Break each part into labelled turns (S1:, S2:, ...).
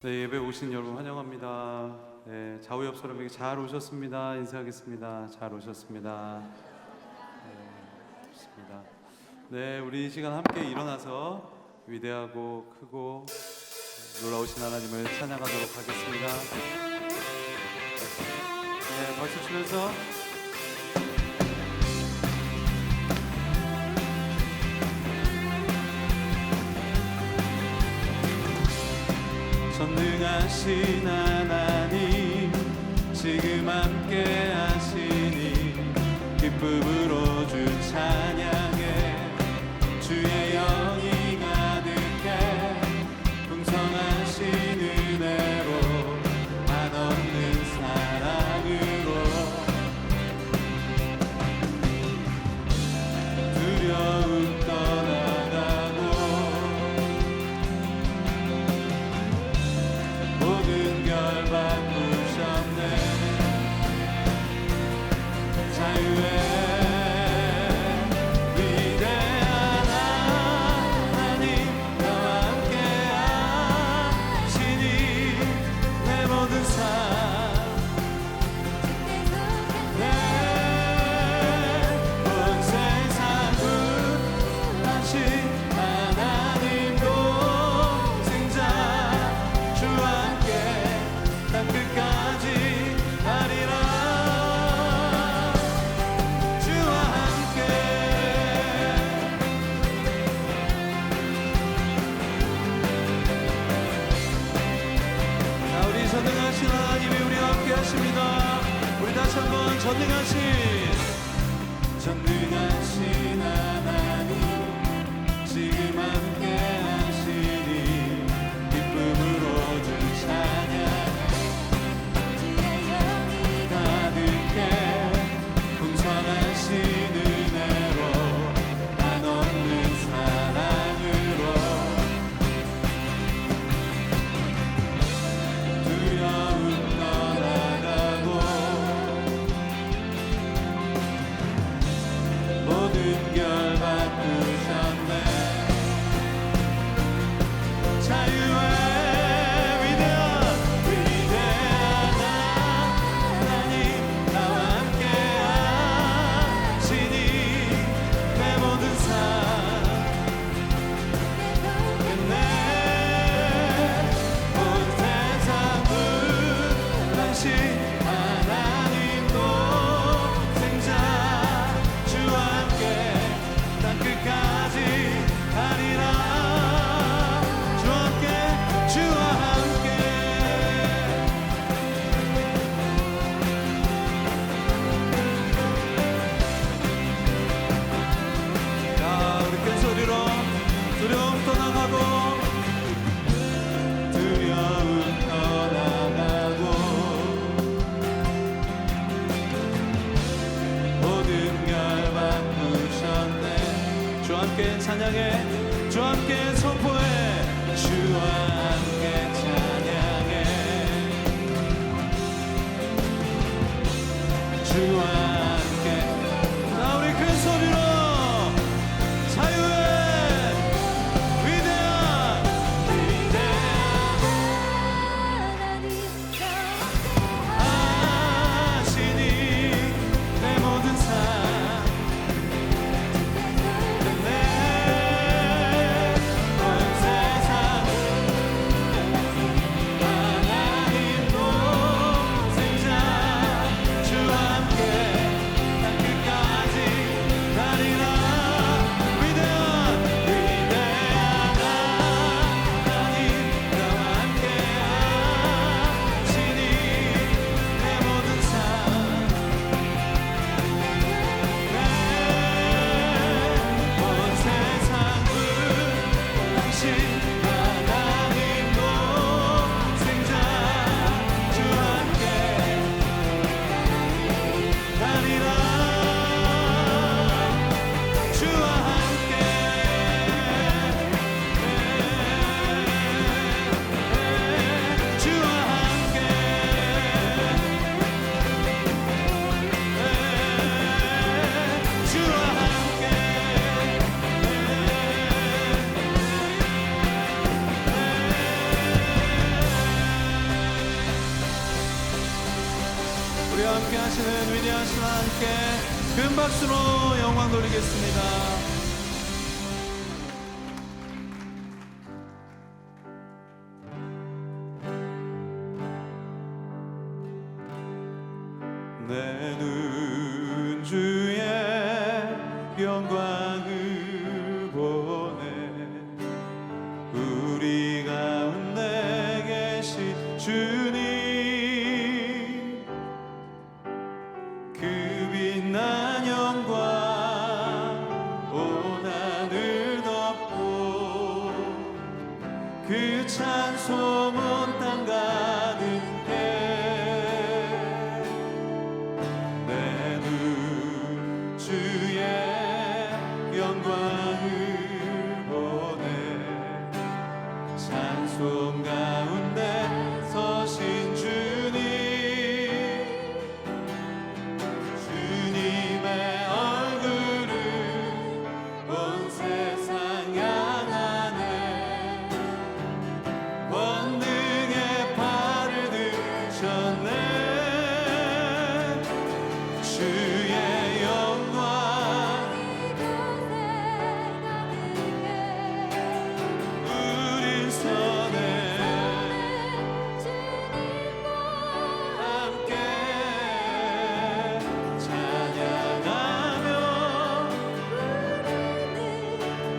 S1: 네, 예배 오신 여러분 환영합니다. 네, 좌우 옆 사람에게 잘 오셨습니다. 인사하겠습니다. 잘 오셨습니다. 네, 좋습니다. 네, 우리 이 시간 함께 일어나서 위대하고 크고 놀라우신 하나님을 찬양하도록 하겠습니다. 네, 박수 치면서 전능하신 하나님 지금 함께 하시니 기쁨으로 주 찬양해 주의 영이 가득해 풍성하신 은혜로 한없는 사랑으로 두려움 떠나가고 모든 결 바꾸셨네. 자유의 위대한 하나님 나와 함께 하시니 내 모든 삶 온 세상 구하신 하나님 동생자 주와 함께 땅 끝까지 하리라. 주와 함께 자, 우리 전능하신 하나님이 우리와 함께 하십니다. 우리 다시 한번 전능하신 하나님 지금 함께 하시니 기쁨으로 주 찬양 가득해 풍성하신 은혜로 한없는 사랑으로 두려움 떠나가고 모든 결 바꾸셨네. 자유의 위대한 하나님 나와 함께 하시니 내 모든 삶 끝내 온 세상 불하신 하나님 동생자 주와 함께 땅 끝까지 하리라. 주와 함께 자, 우리 큰 소리로 두려움 떠나가고 두려움 떠나가고 모든 걸 바꾸셨네. 주와 함께 찬양해 주와 함께 선포해 주와 함께 찬양해 주와 함께 자, 우리 큰 소리로 자유의 위대한 하시니 내 모든 삶 끝내 우리와 함께 하시는 위대하신 하나님께 큰 박수로 영광 돌리겠습니다. 내 눈 주의 영광을 보네. 우리 가운데 계신 주님, 그 빛난 영광 온 하늘 덮고 그 찬송은 땅 가득해. 내 눈 주의 영광을 보네. 찬송 가운데 서신 주님, 주님의 얼굴을 온 세상 향하네. 권능의 발을 드셨네. 주의 영광 우리 손에 함께 찬양하며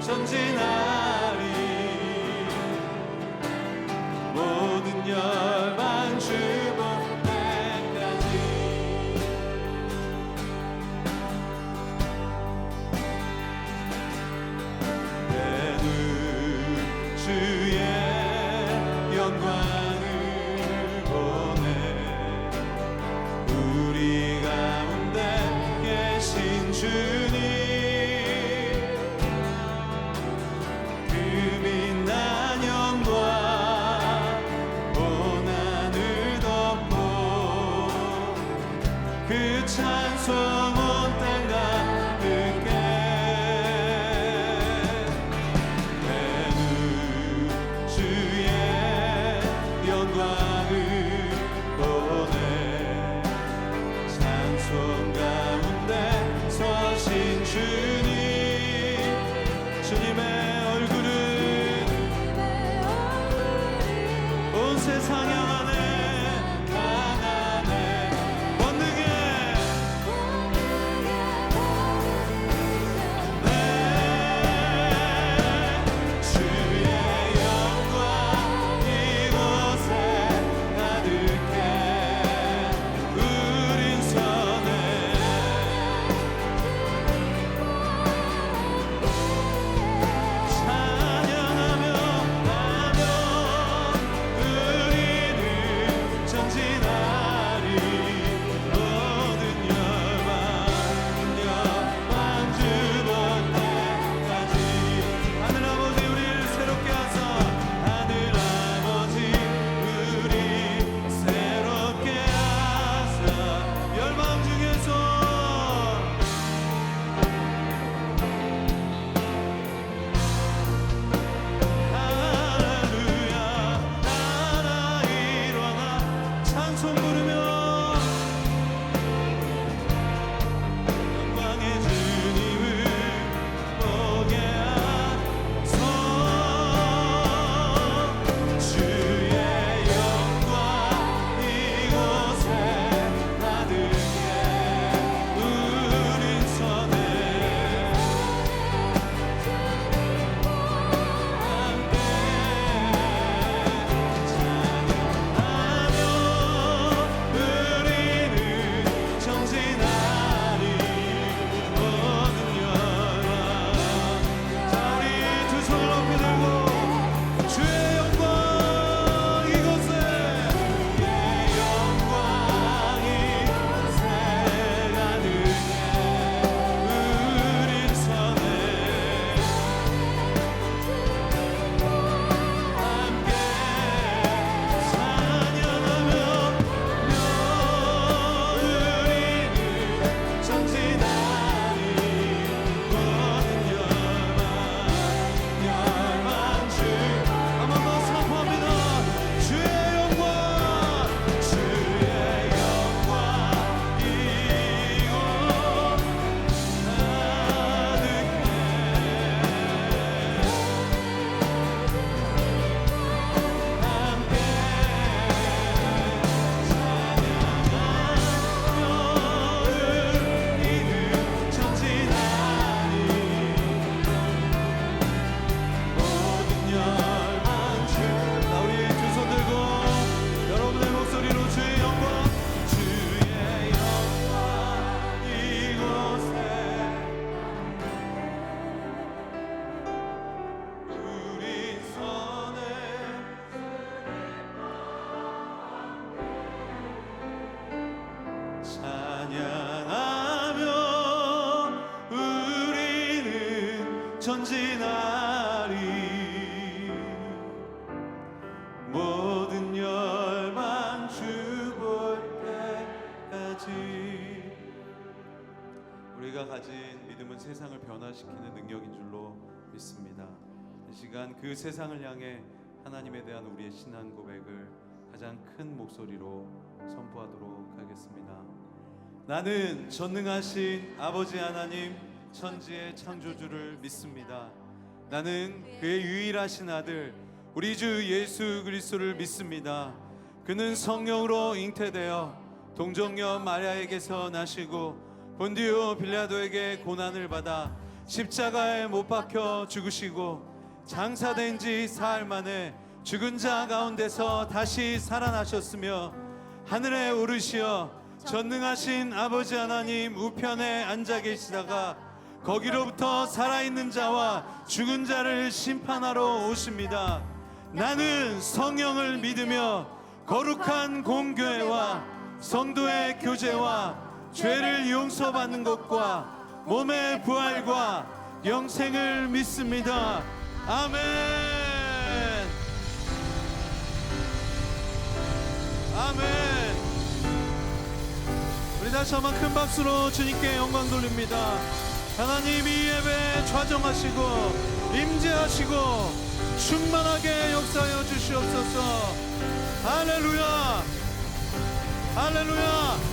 S1: 전진하리. 모든 열방 주복 때까지. 내 눈 주의 영광을 보네. 우리 가운데 계신 주님, 그 빛난 영광 온 하늘 덮고 그 찬송 온 땅 가득해. 내 눈 주의 영광을 보네. 찬송 가운데 서신 주님, 주님의 얼굴은 온 세상 향하네. 강하네. 권능의 주의 영광 이곳에 가득해. 우린 선해 찬양하며 나며 우리를 가진 믿음은 세상을 변화시키는 능력인 줄로 믿습니다. 이 시간 그 세상을 향해 하나님에 대한 우리의 신앙 고백을 가장 큰 목소리로 선포하도록 하겠습니다. 나는 전능하신 아버지 하나님 천지의 창조주를 믿습니다. 나는 그의 유일하신 아들 우리 주 예수 그리스도를 믿습니다. 그는 성령으로 잉태되어 동정녀 마리아에게서 나시고 본디오 빌라도에게 고난을 받아 십자가에 못 박혀 죽으시고 장사된 지 사흘 만에 죽은 자 가운데서 다시 살아나셨으며 하늘에 오르시어 전능하신 아버지 하나님 우편에 앉아 계시다가 거기로부터 살아있는 자와 죽은 자를 심판하러 오십니다. 나는 성령을 믿으며 거룩한 공교회와 성도의 교제와 죄를 용서받는 것과 몸의 부활과 영생을 믿습니다. 아멘. 아멘. 우리 다시 한번 큰 박수로 주님께 영광 돌립니다. 하나님 이 예배 좌정하시고 임재하시고 충만하게 역사하여 주시옵소서. 할렐루야. 할렐루야.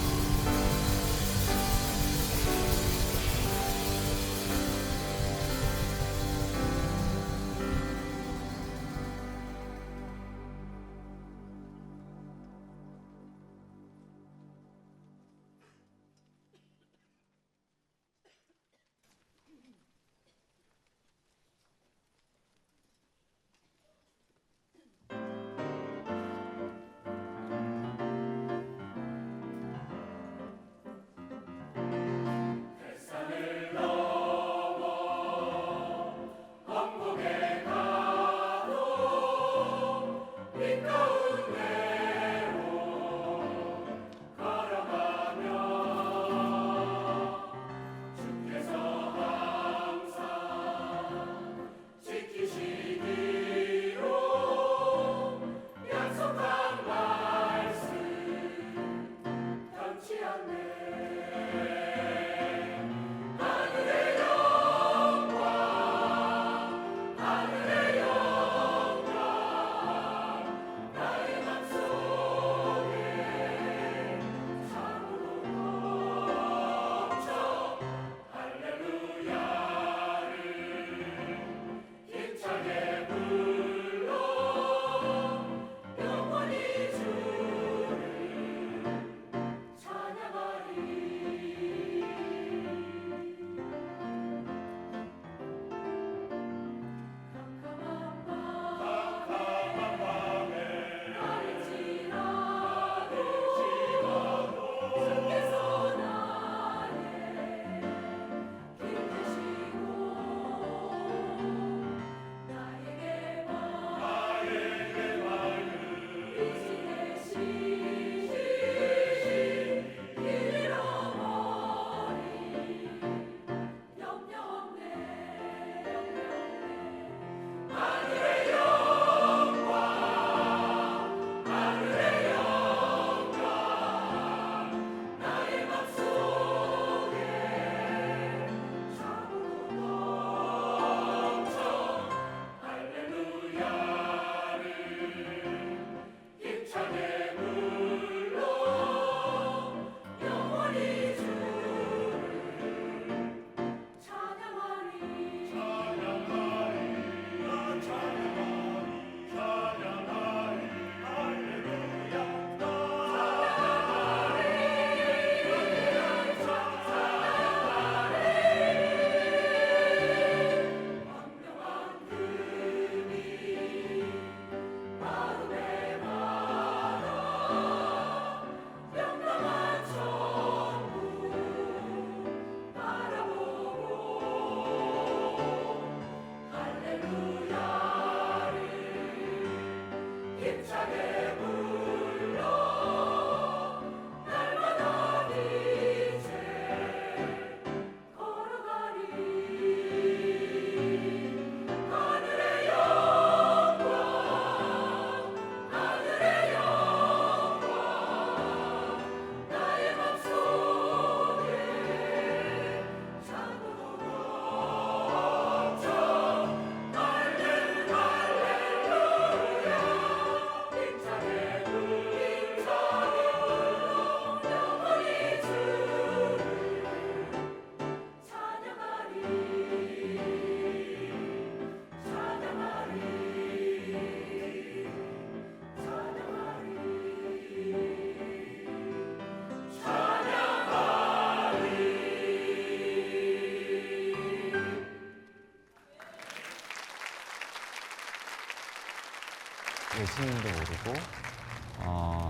S2: 예수님도 모르고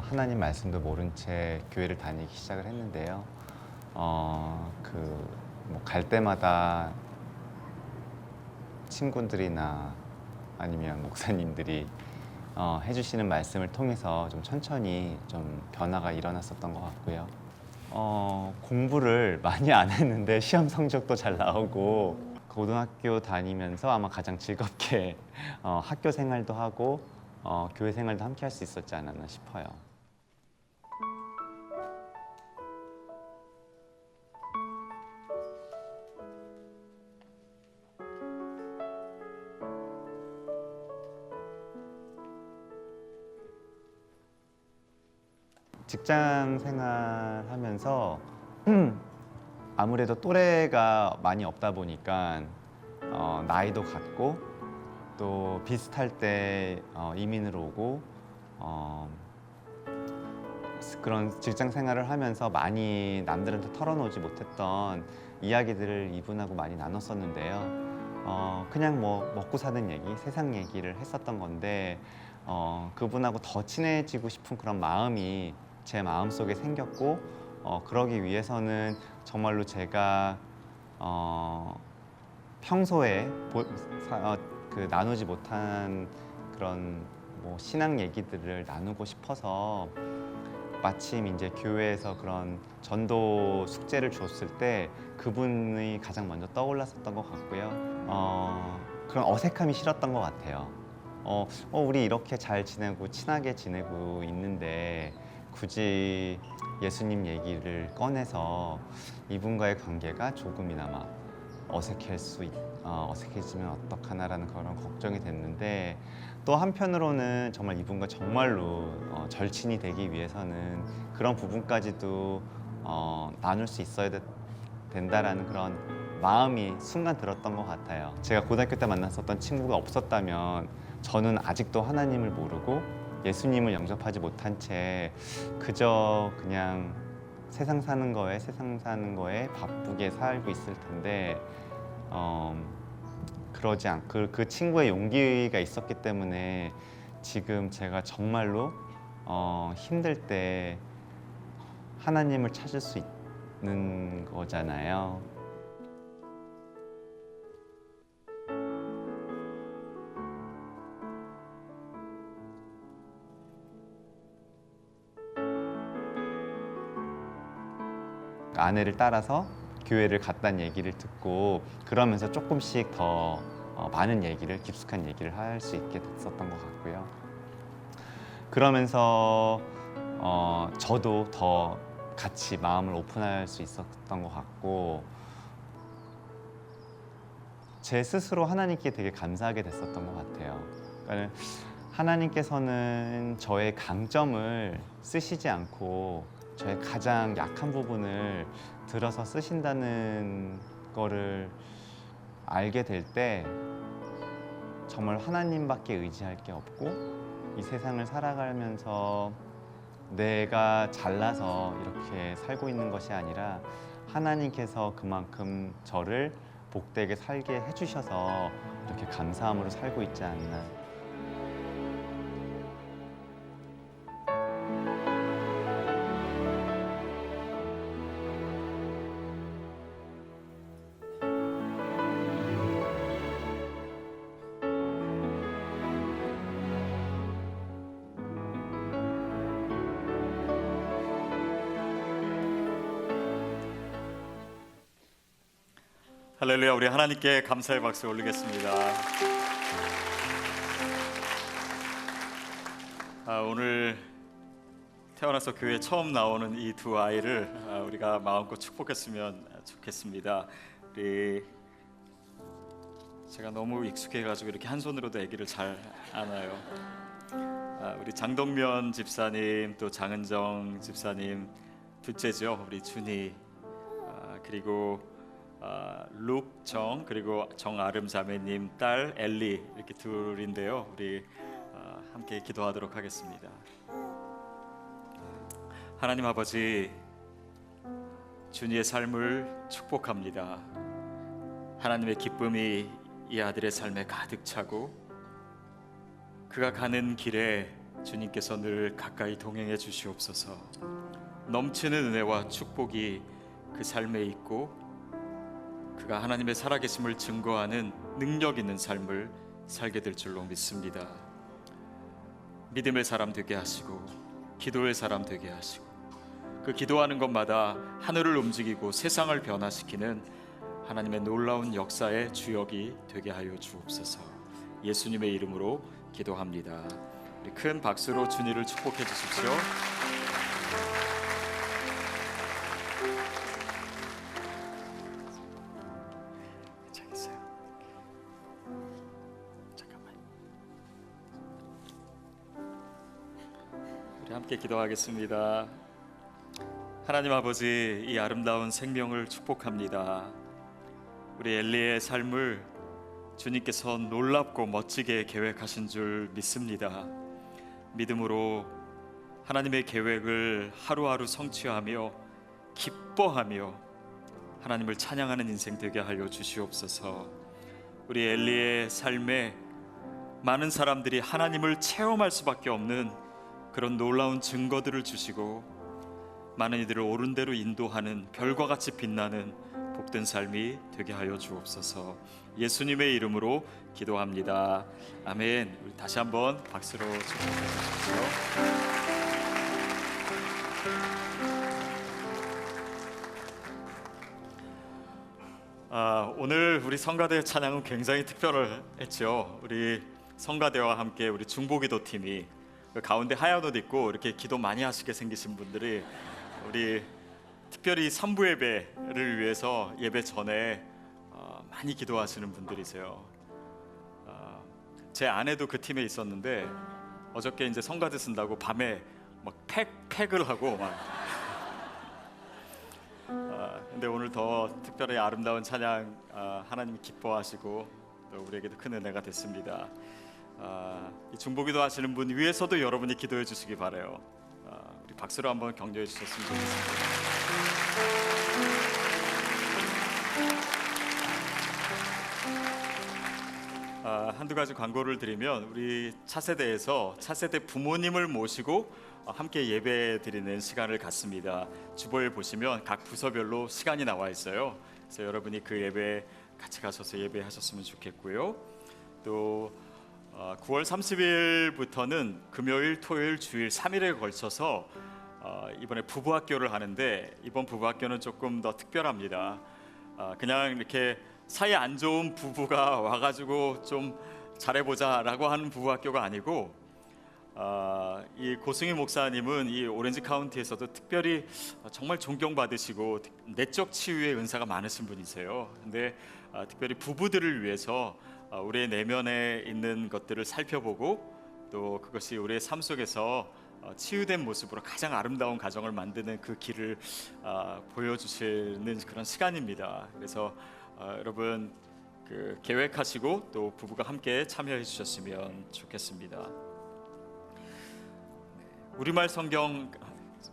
S2: 하나님 말씀도 모른 채 교회를 다니기 시작을 했는데요. 뭐 갈 때마다 친구들이나 아니면 목사님들이 해주시는 말씀을 통해서 좀 천천히 좀 변화가 일어났었던 것 같고요. 공부를 많이 안 했는데 시험 성적도 잘 나오고 고등학교 다니면서 아마 가장 즐겁게 학교 생활도 하고 교회 생활도 함께 할 수 있었지 않았나 싶어요. 직장 생활하면서 아무래도 또래가 많이 없다 보니까 나이도 같고 또 비슷할 때 이민을 오고 그런 직장 생활을 하면서 많이 남들한테 털어놓지 못했던 이야기들을 이분하고 많이 나눴었는데요. 그냥 뭐 먹고 사는 얘기, 세상 얘기를 했었던 건데 그분하고 더 친해지고 싶은 그런 마음이 제 마음속에 생겼고 그러기 위해서는 정말로 제가 평소에 나누지 못한 그런 뭐 신앙 얘기들을 나누고 싶어서 마침 이제 교회에서 그런 전도 숙제를 줬을 때 그분이 가장 먼저 떠올랐었던 것 같고요. 그런 어색함이 싫었던 것 같아요. 우리 이렇게 잘 지내고 친하게 지내고 있는데 굳이 예수님 얘기를 꺼내서 이분과의 관계가 조금이나마 어색해지면 어떡하나라는 그런 걱정이 됐는데 또 한편으로는 정말 이분과 정말로 절친이 되기 위해서는 그런 부분까지도 나눌 수 있어야 된다라는 그런 마음이 순간 들었던 것 같아요. 제가 고등학교 때 만났었던 친구가 없었다면 저는 아직도 하나님을 모르고 예수님을 영접하지 못한 채 그저 그냥 세상 사는 거에 바쁘게 살고 있을 텐데 그러지 않고 그 친구의 용기가 있었기 때문에 지금 제가 정말로 힘들 때 하나님을 찾을 수 있는 거잖아요. 아내를 따라서 교회를 갔다는 얘기를 듣고 그러면서 조금씩 더 많은 얘기를 깊숙한 얘기를 할 수 있게 됐었던 것 같고요. 그러면서 저도 더 같이 마음을 오픈할 수 있었던 것 같고 제 스스로 하나님께 되게 감사하게 됐었던 것 같아요. 그러니까 하나님께서는 저의 강점을 쓰시지 않고 저의 가장 약한 부분을 들어서 쓰신다는 거를 알게 될 때 정말 하나님밖에 의지할 게 없고 이 세상을 살아가면서 내가 잘나서 이렇게 살고 있는 것이 아니라 하나님께서 그만큼 저를 복되게 살게 해주셔서 이렇게 감사함으로 살고 있지 않나.
S3: 할렐루야. 우리 하나님께 감사의 박수 올리겠습니다. 오늘 태어나서 교회에 처음 나오는 이 두 아이를 우리가 마음껏 축복했으면 좋겠습니다. 제가 너무 익숙해가지고 이렇게 한 손으로도 아기를 잘 안아요. 우리 장동면 집사님, 또 장은정 집사님 둘째죠, 우리 준희, 그리고 룩정, 그리고 정아름 자매님 딸 엘리, 이렇게 둘인데요. 우리 함께 기도하도록 하겠습니다. 하나님 아버지, 준이의 삶을 축복합니다. 하나님의 기쁨이 이 아들의 삶에 가득 차고 그가 가는 길에 주님께서 늘 가까이 동행해 주시옵소서. 넘치는 은혜와 축복이 그 삶에 있고 그가 하나님의 살아계심을 증거하는 능력 있는 삶을 살게 될 줄로 믿습니다. 믿음의 사람 되게 하시고 기도의 사람 되게 하시고 그 기도하는 것마다 하늘을 움직이고 세상을 변화시키는 하나님의 놀라운 역사의 주역이 되게 하여 주옵소서. 예수님의 이름으로 기도합니다. 우리 큰 박수로 준이를 축복해 주십시오. 괜찮겠어요? 잠깐만. 우리 함께 기도하겠습니다. 하나님 아버지, 이 아름다운 생명을 축복합니다. 우리 엘리의 삶을 주님께서 놀랍고 멋지게 계획하신 줄 믿습니다. 믿음으로 하나님의 계획을 하루하루 성취하며 기뻐하며 하나님을 찬양하는 인생 되게 하여 주시옵소서. 우리 엘리의 삶에 많은 사람들이 하나님을 체험할 수밖에 없는 그런 놀라운 증거들을 주시고 많은 이들을 옳은 대로 인도하는 별과 같이 빛나는 복된 삶이 되게 하여 주옵소서. 예수님의 이름으로 기도합니다. 아멘. 우리 다시 한번 박수로 축복해 주십시오. 오늘 우리 성가대 찬양은 굉장히 특별했죠. 우리 성가대와 함께 우리 중보기도 팀이 그 가운데 하얀 옷 입고 이렇게 기도 많이 하시게 생기신 분들이 우리 특별히 3부 예배를 위해서 예배 전에 많이 기도하시는 분들이세요. 제 아내도 그 팀에 있었는데 어저께 이제 성가대 쓴다고 밤에 막 팩을 하고 막. 근데 오늘 더 특별히 아름다운 찬양 하나님이 기뻐하시고 또 우리에게도 큰 은혜가 됐습니다. 이 중보기도 하시는 분 위해서도 여러분이 기도해 주시기 바라요. 우리 박수로 한번 격려해 주셨으면 좋겠습니다. 한두 가지 광고를 드리면 우리 차세대에서 차세대 부모님을 모시고 함께 예배 드리는 시간을 갖습니다. 주보에 보시면 각 부서별로 시간이 나와 있어요. 그래서 여러분이 그 예배 같이 가셔서 예배하셨으면 좋겠고요. 또 9월 30일부터는 금요일, 토요일, 주일 3일에 걸쳐서 이번에 부부학교를 하는데 이번 부부학교는 조금 더 특별합니다. 그냥 이렇게 사이 안 좋은 부부가 와가지고 좀 잘해보자라고 하는 부부학교가 아니고 이 고승희 목사님은 이 오렌지 카운티에서도 특별히 정말 존경받으시고 내적 치유의 은사가 많으신 분이세요. 근데 특별히 부부들을 위해서 우리의 내면에 있는 것들을 살펴보고 또 그것이 우리의 삶 속에서 치유된 모습으로 가장 아름다운 가정을 만드는 그 길을 보여주시는 그런 시간입니다. 그래서 여러분 그 계획하시고 또 부부가 함께 참여해 주셨으면 좋겠습니다. 우리말 성경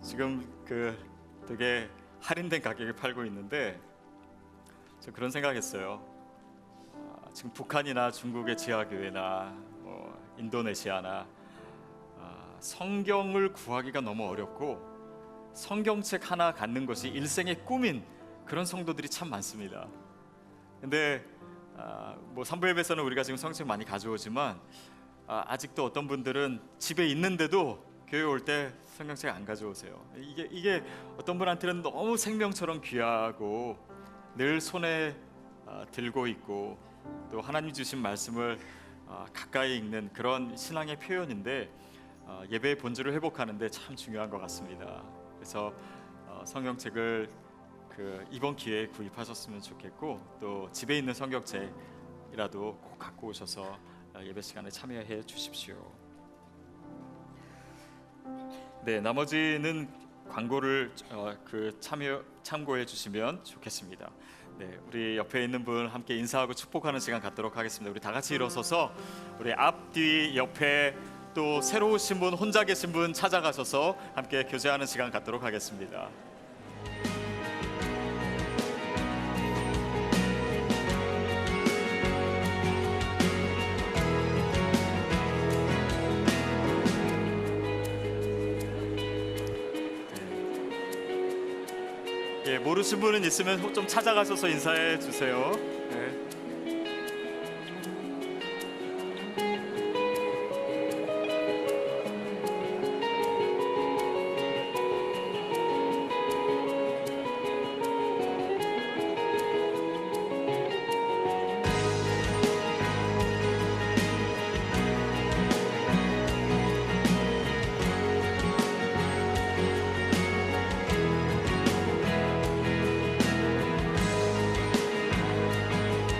S3: 지금 그 되게 할인된 가격에 팔고 있는데 저 그런 생각했어요. 지금 북한이나 중국의 지하교회나 인도네시아나 성경을 구하기가 너무 어렵고 성경책 하나 갖는 것이 일생의 꿈인 그런 성도들이 참 많습니다. 근데 뭐 3부 예배에서는 우리가 지금 성경 많이 가져오지만 아직도 어떤 분들은 집에 있는데도 교회 올 때 성경책 안 가져오세요. 이게 어떤 분한테는 너무 생명처럼 귀하고 늘 손에 들고 있고 또 하나님 주신 말씀을 가까이 읽는 그런 신앙의 표현인데 예배의 본질을 회복하는데 참 중요한 것 같습니다. 그래서 성경책을 이번 기회에 구입하셨으면 좋겠고 또 집에 있는 성경책이라도 꼭 갖고 오셔서 예배 시간에 참여해 주십시오. 네, 나머지는 광고를 참고해 주시면 좋겠습니다. 네, 우리 옆에 있는 분 함께 인사하고 축복하는 시간 갖도록 하겠습니다. 우리 다 같이 일어서서 우리 앞뒤 옆에 또 새로 오신 분, 혼자 계신 분 찾아가셔서 함께 교제하는 시간 갖도록 하겠습니다. 예, 모르신 분은 있으면 좀 찾아가셔서 인사해 주세요. 네.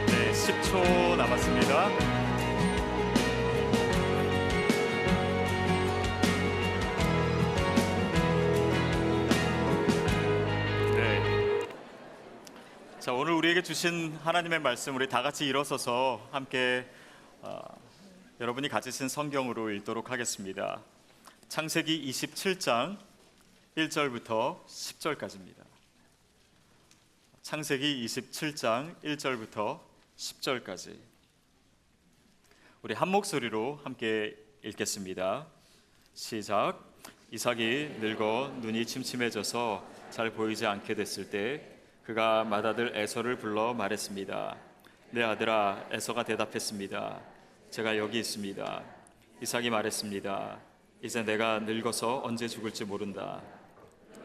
S3: 네, 10초 남았습니다. 네. 자, 오늘 우리에게 주신 하나님의 말씀 우리 다 같이 일어서서 함께 여러분이 가지신 성경으로 읽도록 하겠습니다. 창세기 27장 1절부터 10절까지입니다. 창세기 27장 1절부터 10절까지 우리 한 목소리로 함께 읽겠습니다. 시작. 이삭이 늙어 눈이 침침해져서 잘 보이지 않게 됐을 때 그가 맏아들 에서를 불러 말했습니다. 내 아들아. 에서가 대답했습니다. 제가 여기 있습니다. 이삭이 말했습니다. 이제 내가 늙어서 언제 죽을지 모른다.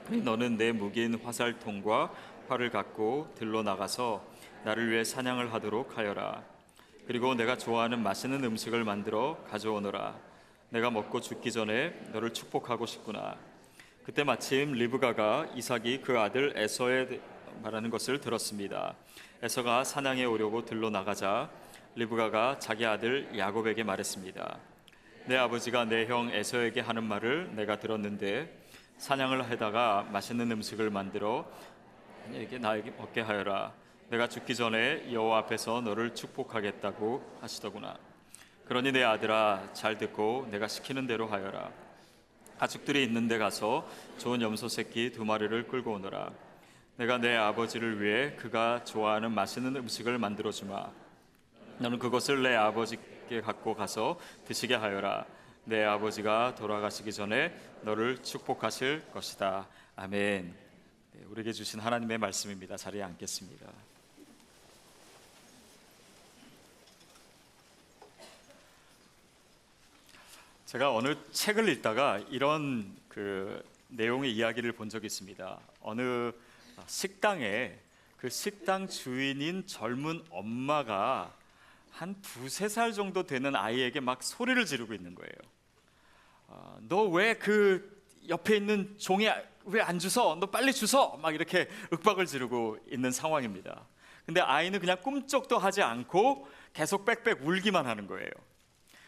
S3: 너는 내 무기인 화살통과 활을 갖고 들로 나가서 나를 위해 사냥을 하도록 하여라. 그리고 내가 좋아하는 맛있는 음식을 만들어 가져오너라. 내가 먹고 죽기 전에 너를 축복하고 싶구나. 그때 마침 리브가가 이삭이 그 아들 에서의 말하는 것을 들었습니다. 에서가 사냥에 오려고 들로 나가자 리브가가 자기 아들 야곱에게 말했습니다. 내 아버지가 내 형 에서에게 하는 말을 내가 들었는데 사냥을 하다가 맛있는 음식을 만들어 나에게 먹게 하여라. 내가 죽기 전에 여호와 앞에서 너를 축복하겠다고 하시더구나. 그러니 내 아들아, 잘 듣고 내가 시키는 대로 하여라. 가축들이 있는 데 가서 좋은 염소 새끼 2마리를 끌고 오너라. 내가 내 아버지를 위해 그가 좋아하는 맛있는 음식을 만들어 주마. 너는 그것을 내 아버지께 갖고 가서 드시게 하여라. 내 아버지가 돌아가시기 전에 너를 축복하실 것이다. 아멘. 네, 우리에게 주신 하나님의 말씀입니다. 자리에 앉겠습니다. 제가 어느 책을 읽다가 이런 내용의 이야기를 본 적이 있습니다. 어느 식당에 그 식당 주인인 젊은 엄마가 한 2-3살 정도 되는 아이에게 막 소리를 지르고 있는 거예요. 너 왜 그 옆에 있는 종이 왜 안 주워? 너 빨리 주워! 막 이렇게 윽박을 지르고 있는 상황입니다. 근데 아이는 그냥 꿈쩍도 하지 않고 계속 빽빽 울기만 하는 거예요.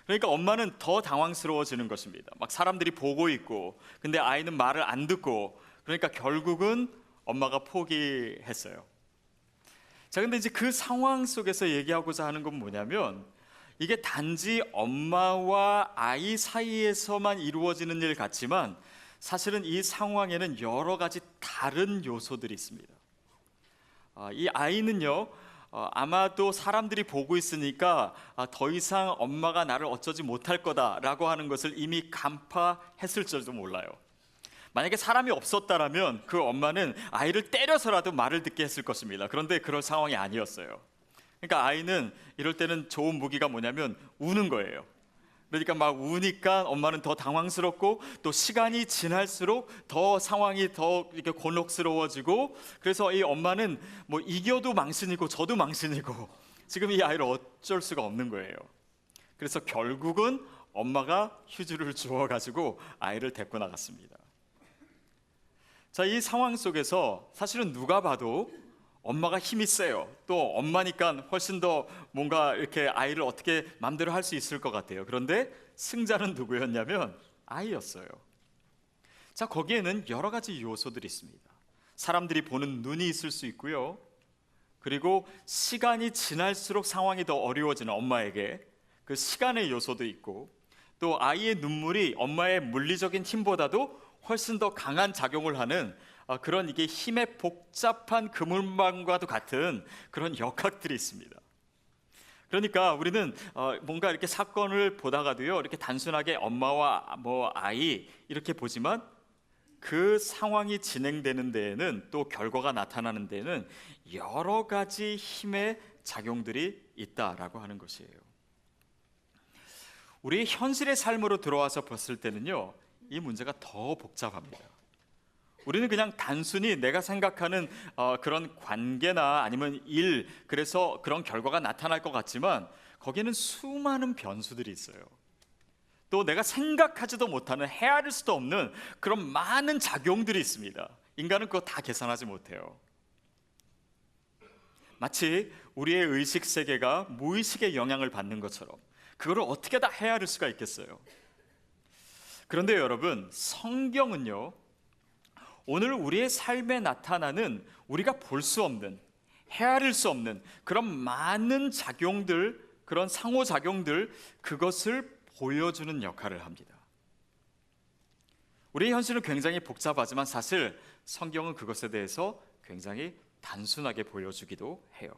S3: 그러니까 엄마는 더 당황스러워지는 것입니다. 막 사람들이 보고 있고, 근데 아이는 말을 안 듣고, 그러니까 결국은 엄마가 포기했어요. 자, 근데 이제 그 상황 속에서 얘기하고자 하는 건 뭐냐면, 이게 단지 엄마와 아이 사이에서만 이루어지는 일 같지만 사실은 이 상황에는 여러 가지 다른 요소들이 있습니다. 이 아이는요, 아마도 사람들이 보고 있으니까 더 이상 엄마가 나를 어쩌지 못할 거다라고 하는 것을 이미 간파했을 줄도 몰라요. 만약에 사람이 없었다라면 그 엄마는 아이를 때려서라도 말을 듣게 했을 것입니다. 그런데 그럴 상황이 아니었어요. 그러니까 아이는 이럴 때는 좋은 무기가 뭐냐면 우는 거예요. 그러니까 막 우니까 엄마는 더 당황스럽고 또 시간이 지날수록 더 상황이 더 이렇게 곤혹스러워지고, 그래서 이 엄마는 뭐 이겨도 망신이고 저도 망신이고 지금 이 아이를 어쩔 수가 없는 거예요. 그래서 결국은 엄마가 휴지를 주워 가지고 아이를 데리고 나갔습니다. 자, 이 상황 속에서 사실은 누가 봐도 엄마가 힘이 세요. 또 엄마니까 훨씬 더 뭔가 이렇게 아이를 어떻게 마음대로 할 수 있을 것 같아요. 그런데 승자는 누구였냐면 아이였어요. 자, 거기에는 여러 가지 요소들이 있습니다. 사람들이 보는 눈이 있을 수 있고요. 그리고 시간이 지날수록 상황이 더 어려워지는 엄마에게 그 시간의 요소도 있고, 또 아이의 눈물이 엄마의 물리적인 힘보다도 훨씬 더 강한 작용을 하는 그런 이게 힘의 복잡한 그물망과도 같은 그런 역학들이 있습니다. 그러니까 우리는 뭔가 이렇게 사건을 보다가도요, 이렇게 단순하게 엄마와 뭐 아이 이렇게 보지만 그 상황이 진행되는 데에는 또 결과가 나타나는 데에는 여러 가지 힘의 작용들이 있다라고 하는 것이에요. 우리 현실의 삶으로 들어와서 봤을 때는요, 이 문제가 더 복잡합니다. 우리는 그냥 단순히 내가 생각하는 그런 관계나 아니면 일, 그래서 그런 결과가 나타날 것 같지만 거기에는 수많은 변수들이 있어요. 또 내가 생각하지도 못하는, 헤아릴 수도 없는 그런 많은 작용들이 있습니다. 인간은 그거 다 계산하지 못해요. 마치 우리의 의식 세계가 무의식의 영향을 받는 것처럼 그거를 어떻게 다 헤아릴 수가 있겠어요? 그런데 여러분, 성경은요, 오늘 우리의 삶에 나타나는 우리가 볼 수 없는, 헤아릴 수 없는 그런 많은 작용들, 그런 상호작용들, 그것을 보여주는 역할을 합니다. 우리의 현실은 굉장히 복잡하지만 사실 성경은 그것에 대해서 굉장히 단순하게 보여주기도 해요.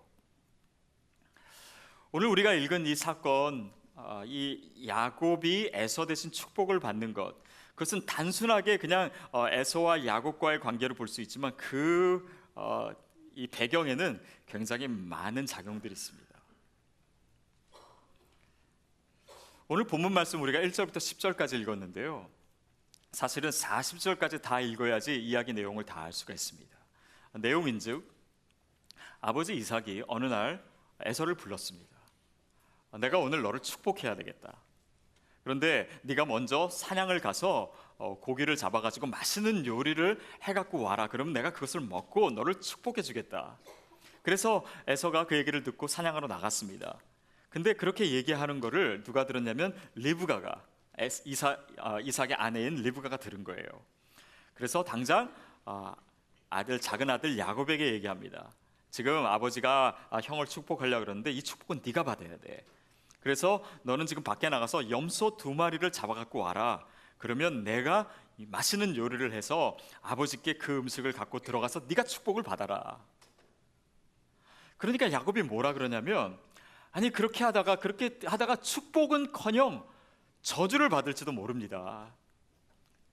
S3: 오늘 우리가 읽은 이 사건, 이 야곱이 에서 대신 축복을 받는 것, 그것은 단순하게 그냥 에서와 야곱과의 관계를 볼 수 있지만 이 배경에는 굉장히 많은 작용들이 있습니다. 오늘 본문 말씀 우리가 1절부터 10절까지 읽었는데요, 사실은 40절까지 다 읽어야지 이야기 내용을 다 알 수가 있습니다. 내용인즉 아버지 이삭이 어느 날 에서를 불렀습니다. 내가 오늘 너를 축복해야 되겠다. 그런데 네가 먼저 사냥을 가서 고기를 잡아가지고 맛있는 요리를 해갖고 와라. 그럼 내가 그것을 먹고 너를 축복해 주겠다. 그래서 에서가 그 얘기를 듣고 사냥하러 나갔습니다. 근데 그렇게 얘기하는 거를 누가 들었냐면 리브가가, 이삭의 아내인 리브가가 들은 거예요. 그래서 당장 작은 아들 야곱에게 얘기합니다. 지금 아버지가 형을 축복하려고 그러는데 이 축복은 네가 받아야 돼. 그래서 너는 지금 밖에 나가서 염소 2마리를 잡아갖고 와라. 그러면 내가 맛있는 요리를 해서 아버지께 그 음식을 갖고 들어가서 네가 축복을 받아라. 그러니까 야곱이 뭐라 그러냐면, 아니 그렇게 하다가 축복은커녕 저주를 받을지도 모릅니다.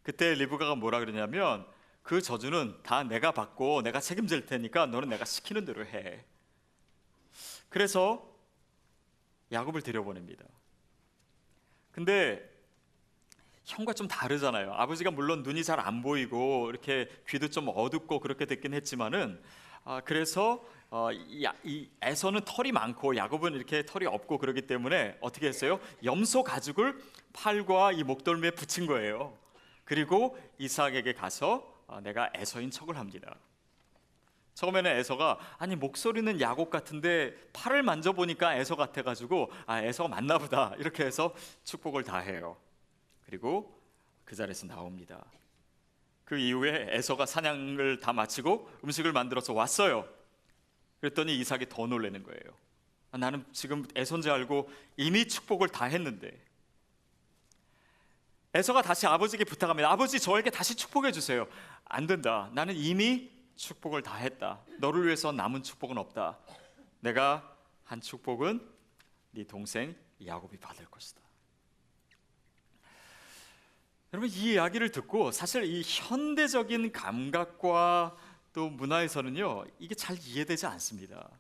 S3: 그때 리브가가 뭐라 그러냐면, 그 저주는 다 내가 받고 내가 책임질 테니까 너는 내가 시키는 대로 해. 그래서 야곱을 들여보냅니다. 근데 형과 좀 다르잖아요. 아버지가 물론 눈이 잘 안 보이고 이렇게 귀도 좀 어둡고 그렇게 됐긴 했지만은 그래서 이 에서는 털이 많고 야곱은 이렇게 털이 없고 그러기 때문에 어떻게 했어요? 염소 가죽을 팔과 이 목덜미에 붙인 거예요. 그리고 이삭에게 가서 내가 에서인 척을 합니다. 처음에는 에서가 아니 목소리는 야곱 같은데 팔을 만져보니까 에서 같아가지고 에서가 맞나 보다 이렇게 해서 축복을 다 해요. 그리고 그 자리에서 나옵니다. 그 이후에 에서가 사냥을 다 마치고 음식을 만들어서 왔어요. 그랬더니 이삭이 더 놀라는 거예요. 나는 지금 에서인 줄 알고 이미 축복을 다 했는데. 에서가 다시 아버지에게 부탁합니다. 아버지, 저에게 다시 축복해 주세요. 안 된다. 나는 이미 축복을 다 했다. 너를 위해서 남은 축복은 없다. 내가 한 축복은 네 동생 야곱이 받을 것이다. 여러분, 이 이야기를 듣고 사실 이 현대적인 감각과 또 문화에서는요, 이게 잘 이해되지 않습니다.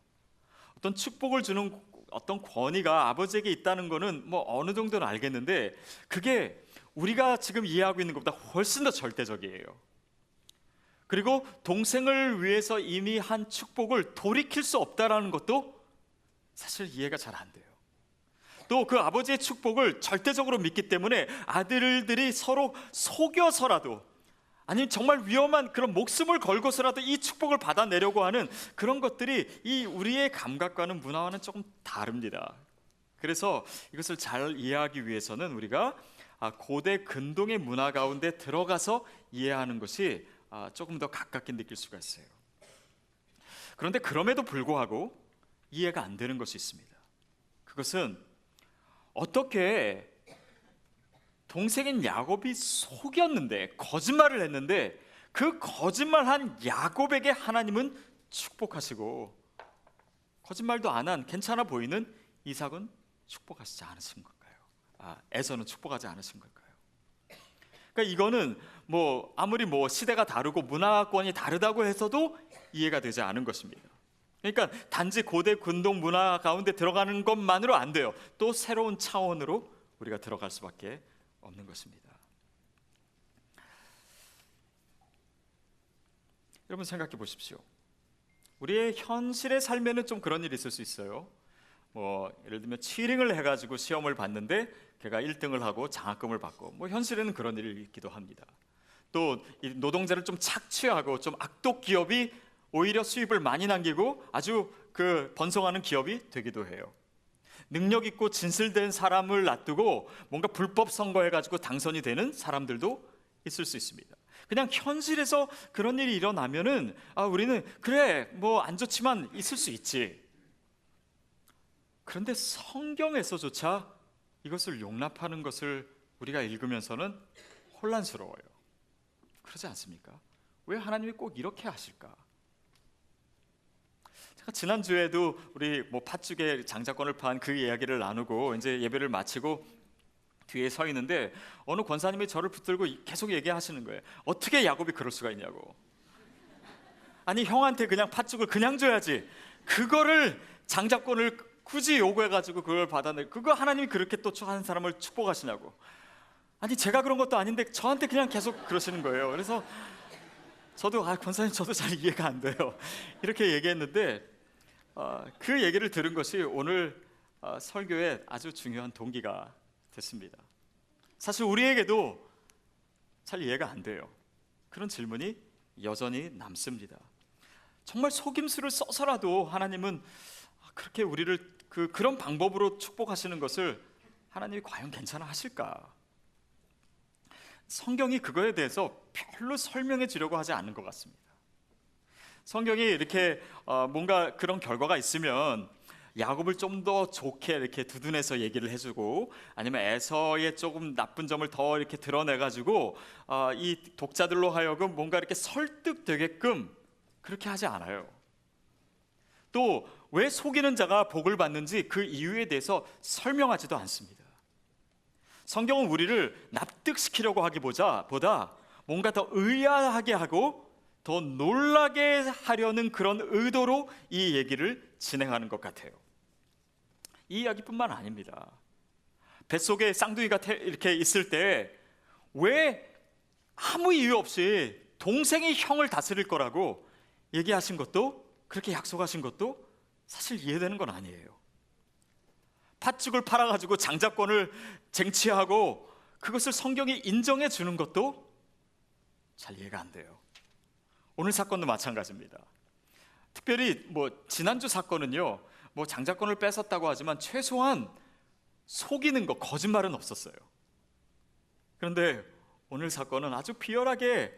S3: 어떤 축복을 주는 어떤 권위가 아버지에게 있다는 거는 뭐 어느 정도는 알겠는데 그게 우리가 지금 이해하고 있는 것보다 훨씬 더 절대적이에요. 그리고 동생을 위해서 이미 한 축복을 돌이킬 수 없다라는 것도 사실 이해가 잘 안 돼요. 또 그 아버지의 축복을 절대적으로 믿기 때문에 아들들이 서로 속여서라도, 아니면 정말 위험한 그런 목숨을 걸고서라도 이 축복을 받아내려고 하는 그런 것들이 이 우리의 감각과는 문화와는 조금 다릅니다. 그래서 이것을 잘 이해하기 위해서는 우리가 고대 근동의 문화 가운데 들어가서 이해하는 것이 조금 더 가깝게 느낄 수가 있어요. 그런데 그럼에도 불구하고 이해가 안 되는 것이 있습니다. 그것은 어떻게 동생인 야곱이 속였는데, 거짓말을 했는데 그 거짓말한 야곱에게 하나님은 축복하시고 거짓말도 안 한 괜찮아 보이는 이삭은 축복하시지 않으신 걸까요? 에서는 축복하지 않으신 걸까요? 그러니까 이거는 뭐 아무리 뭐 시대가 다르고 문화권이 다르다고 해서도 이해가 되지 않은 것입니다. 그러니까 단지 고대 근동 문화 가운데 들어가는 것만으로 안 돼요. 또 새로운 차원으로 우리가 들어갈 수밖에 없는 것입니다. 여러분 생각해 보십시오. 우리의 현실의 삶에는 좀 그런 일이 있을 수 있어요. 뭐 예를 들면 치링을 해가지고 시험을 봤는데 걔가 1등을 하고 장학금을 받고, 뭐 현실에는 그런 일이 있기도 합니다. 또 이 노동자를 좀 착취하고 좀 악독 기업이 오히려 수입을 많이 남기고 아주 그 번성하는 기업이 되기도 해요. 능력 있고 진실된 사람을 놔두고 뭔가 불법 선거해가지고 당선이 되는 사람들도 있을 수 있습니다. 그냥 현실에서 그런 일이 일어나면은 우리는 그래 뭐 안 좋지만 있을 수 있지. 그런데 성경에서조차 이것을 용납하는 것을 우리가 읽으면서는 혼란스러워요. 그러지 않습니까? 왜 하나님이 꼭 이렇게 하실까? 제가 지난주에도 우리 뭐 팥죽에 장자권을 판 그 이야기를 나누고 이제 예배를 마치고 뒤에 서 있는데 어느 권사님이 저를 붙들고 계속 얘기하시는 거예요. 어떻게 야곱이 그럴 수가 있냐고. 아니 형한테 그냥 팥죽을 그냥 줘야지. 그거를 장자권을 굳이 요구해가지고 그걸 받아내. 그거 하나님이 그렇게 또 하는 사람을 축복하시냐고. 아니 제가 그런 것도 아닌데 저한테 그냥 계속 그러시는 거예요. 그래서 저도 권사님 저도 잘 이해가 안 돼요. 이렇게 얘기했는데 그 얘기를 들은 것이 오늘 설교의 아주 중요한 동기가 됐습니다. 사실 우리에게도 잘 이해가 안 돼요. 그런 질문이 여전히 남습니다. 정말 속임수를 써서라도 하나님은 그렇게 우리를 그런 방법으로 축복하시는 것을 하나님이 과연 괜찮아 하실까? 성경이 그거에 대해서 별로 설명해 주려고 하지 않는 것 같습니다. 성경이 이렇게 뭔가 그런 결과가 있으면 야곱을 좀 더 좋게 이렇게 두둔해서 얘기를 해주고 아니면 에서의 조금 나쁜 점을 더 이렇게 드러내가지고 이 독자들로 하여금 뭔가 이렇게 설득되게끔 그렇게 하지 않아요. 또 왜 속이는 자가 복을 받는지 그 이유에 대해서 설명하지도 않습니다. 성경은 우리를 납득시키려고 하기보다 뭔가 더 의아하게 하고 더 놀라게 하려는 그런 의도로 이 얘기를 진행하는 것 같아요. 이 이야기뿐만 아닙니다. 뱃속에 쌍둥이가 이렇게 있을 때 왜 아무 이유 없이 동생이 형을 다스릴 거라고 얘기하신 것도, 그렇게 약속하신 것도 사실 이해되는 건 아니에요. 팥죽을 팔아가지고 장자권을 쟁취하고 그것을 성경이 인정해 주는 것도 잘 이해가 안 돼요. 오늘 사건도 마찬가지입니다. 특별히 뭐 지난주 사건은요, 뭐 장자권을 뺏었다고 하지만 최소한 속이는 거, 거짓말은 없었어요. 그런데 오늘 사건은 아주 비열하게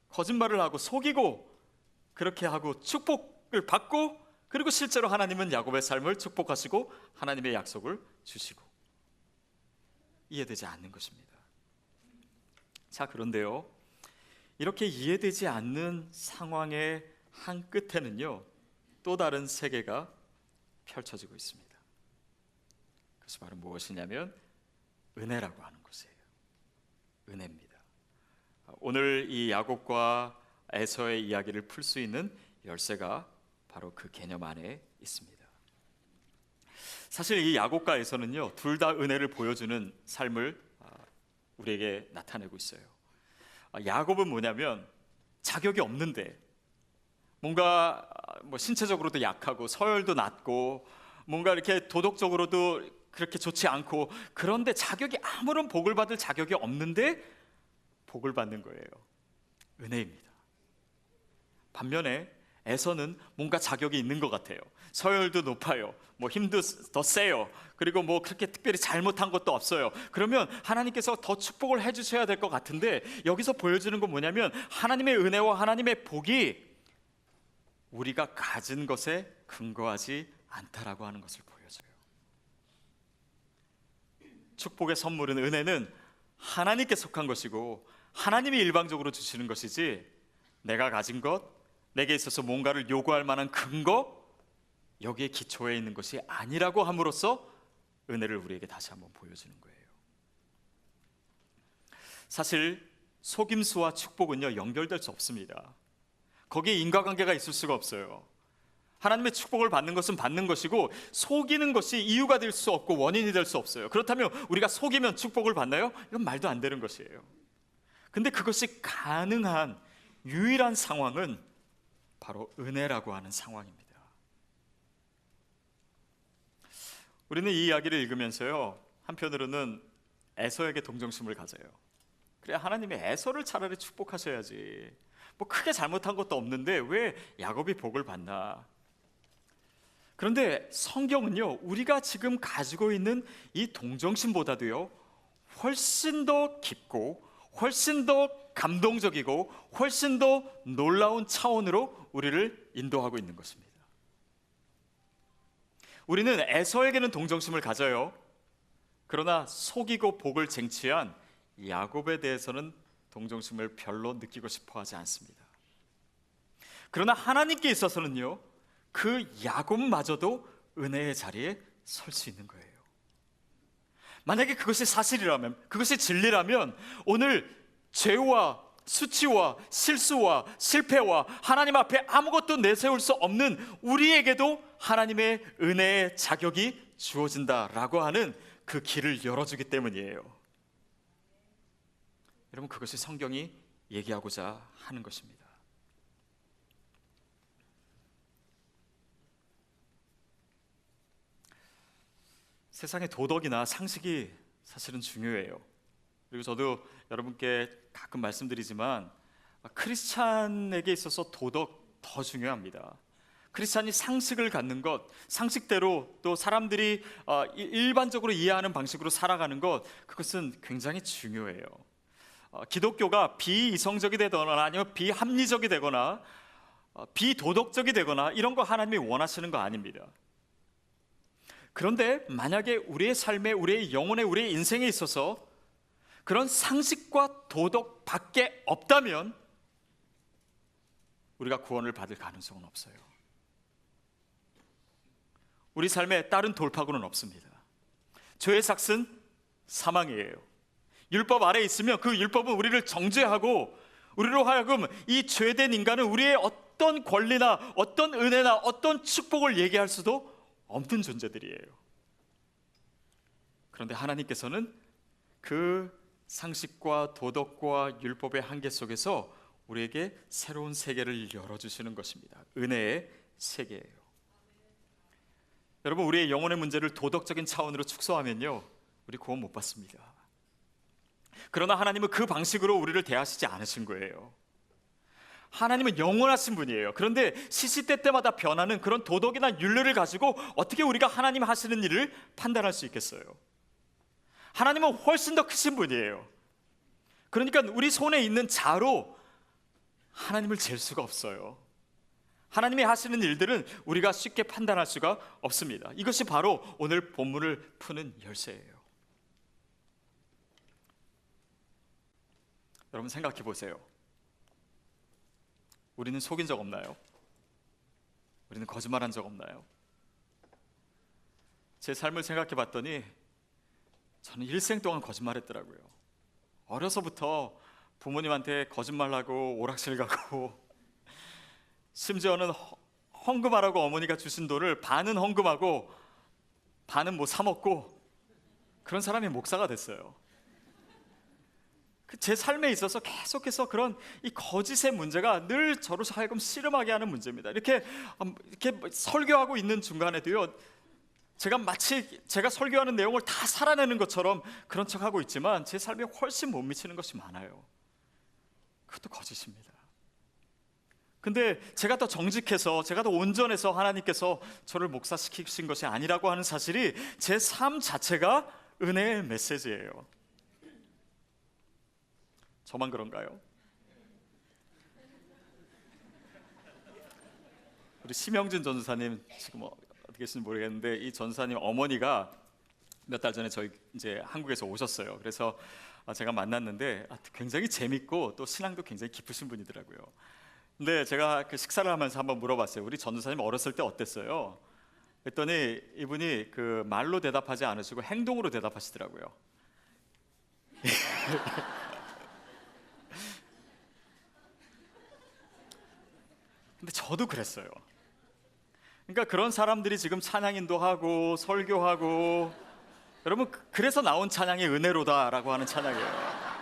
S3: 거짓말을 하고 속이고 그렇게 하고 축복을 받고, 그리고 실제로 하나님은 야곱의 삶을 축복하시고 하나님의 약속을 주시고, 이해되지 않는 것입니다. 자, 그런데요, 이렇게 이해되지 않는 상황의 한 끝에는요, 또 다른 세계가 펼쳐지고 있습니다. 그것이 바로 무엇이냐면 은혜라고 하는 것이에요. 은혜입니다. 오늘 이 야곱과 에서의 이야기를 풀 수 있는 열쇠가 바로 그 개념 안에 있습니다. 사실 이 야곱과 에서는요, 둘 다 은혜를 보여주는 삶을 우리에게 나타내고 있어요. 야곱은 뭐냐면 자격이 없는데 뭔가 뭐 신체적으로도 약하고 서열도 낮고 뭔가 이렇게 도덕적으로도 그렇게 좋지 않고, 그런데 자격이 아무런 복을 받을 자격이 없는데 복을 받는 거예요. 은혜입니다. 반면에 에서는 뭔가 자격이 있는 것 같아요. 서열도 높아요. 뭐 힘도 더 세요. 그리고 뭐 그렇게 특별히 잘못한 것도 없어요. 그러면 하나님께서 더 축복을 해주셔야 될 것 같은데, 여기서 보여주는 건 뭐냐면 하나님의 은혜와 하나님의 복이 우리가 가진 것에 근거하지 않다라고 하는 것을 보여줘요. 축복의 선물은, 은혜는 하나님께 속한 것이고 하나님이 일방적으로 주시는 것이지, 내가 가진 것, 내게 있어서 뭔가를 요구할 만한 근거, 여기에 기초해 있는 것이 아니라고 함으로써 은혜를 우리에게 다시 한번 보여주는 거예요. 사실 속임수와 축복은요 연결될 수 없습니다. 거기에 인과관계가 있을 수가 없어요. 하나님의 축복을 받는 것은 받는 것이고 속이는 것이 이유가 될 수 없고 원인이 될 수 없어요. 그렇다면 우리가 속이면 축복을 받나요? 이건 말도 안 되는 것이에요. 근데 그것이 가능한 유일한 상황은 바로 은혜라고 하는 상황입니다. 우리는 이 이야기를 읽으면서요 한편으로는 에서에게 동정심을 가져요. 그래, 하나님이 에서를 차라리 축복하셔야지. 뭐 크게 잘못한 것도 없는데 왜 야곱이 복을 받나? 그런데 성경은요 우리가 지금 가지고 있는 이 동정심보다도요 훨씬 더 깊고 훨씬 더 감동적이고 훨씬 더 놀라운 차원으로 우리를 인도하고 있는 것입니다. 우리는 에서에게는 동정심을 가져요. 그러나 속이고 복을 쟁취한 야곱에 대해서는 동정심을 별로 느끼고 싶어 하지 않습니다. 그러나 하나님께 있어서는요 그 야곱마저도 은혜의 자리에 설 수 있는 거예요. 만약에 그것이 사실이라면, 그것이 진리라면 오늘 죄와 수치와 실수와 실패와 하나님 앞에 아무것도 내세울 수 없는 우리에게도 하나님의 은혜의 자격이 주어진다라고 하는 그 길을 열어주기 때문이에요. 여러분, 그것이 성경이 얘기하고자 하는 것입니다. 세상의 도덕이나 상식이 사실은 중요해요. 그리고 저도 여러분께 가끔 말씀드리지만 크리스찬에게 있어서 도덕 더 중요합니다. 크리스찬이 상식을 갖는 것, 상식대로 또 사람들이 일반적으로 이해하는 방식으로 살아가는 것, 그것은 굉장히 중요해요. 기독교가 비이성적이 되거나 아니면 비합리적이 되거나 비도덕적이 되거나 이런 거 하나님이 원하시는 거 아닙니다. 그런데 만약에 우리의 삶에, 우리의 영혼에, 우리의 인생에 있어서 그런 상식과 도덕 밖에 없다면 우리가 구원을 받을 가능성은 없어요. 우리 삶에 다른 돌파구는 없습니다. 죄의 삭은 사망이에요. 율법 아래에 있으면 그 율법은 우리를 정죄하고 우리로 하여금 이 죄된 인간은 우리의 어떤 권리나 어떤 은혜나 어떤 축복을 얘기할 수도 없는 존재들이에요. 그런데 하나님께서는 그 상식과 도덕과 율법의 한계 속에서 우리에게 새로운 세계를 열어주시는 것입니다. 은혜의 세계예요. 여러분, 우리의 영혼의 문제를 도덕적인 차원으로 축소하면요 우리 구원 못 받습니다. 그러나 하나님은 그 방식으로 우리를 대하시지 않으신 거예요. 하나님은 영원하신 분이에요. 그런데 시시때때마다 변하는 그런 도덕이나 윤리를 가지고 어떻게 우리가 하나님 하시는 일을 판단할 수 있겠어요? 하나님은 훨씬 더 크신 분이에요. 그러니까 우리 손에 있는 자로 하나님을 잴 수가 없어요. 하나님이 하시는 일들은 우리가 쉽게 판단할 수가 없습니다. 이것이 바로 오늘 본문을 푸는 열쇠예요. 여러분, 생각해 보세요. 우리는 속인 적 없나요? 우리는 거짓말한 적 없나요? 제 삶을 생각해 봤더니 저는 일생 동안 거짓말했더라고요. 어려서부터 부모님한테 거짓말하고 오락실 가고 심지어는 헌금하라고 어머니가 주신 돈을 반은 헌금하고 반은 뭐 사 먹고 그런 사람이 목사가 됐어요. 제 삶에 있어서 계속해서 그런 이 거짓의 문제가 늘 저로 하여금 씨름하게 하는 문제입니다. 이렇게 설교하고 있는 중간에도요, 제가 마치 제가 설교하는 내용을 다 살아내는 것처럼 그런 척하고 있지만 제 삶에 훨씬 못 미치는 것이 많아요. 그것도 거짓입니다. 근데 제가 더 정직해서, 제가 더 온전해서 하나님께서 저를 목사시키신 것이 아니라고 하는 사실이 제 삶 자체가 은혜의 메시지예요. 저만 그런가요? 우리 심영진 전사님 지금 어떻게 계신지 모르겠는데 이 전사님 어머니가 몇 달 전에 저희 이제 한국에서 오셨어요. 그래서 제가 만났는데 굉장히 재밌고 또 신앙도 굉장히 깊으신 분이더라고요. 근데 제가 그 식사를 하면서 한번 물어봤어요. 우리 전사님 어렸을 때 어땠어요? 그랬더니 이분이 그 말로 대답하지 않으시고 행동으로 대답하시더라고요. 근데 저도 그랬어요. 그러니까 그런 사람들이 지금 찬양인도 하고 설교하고, 여러분 그래서 나온 찬양이 은혜로다라고 하는 찬양이에요.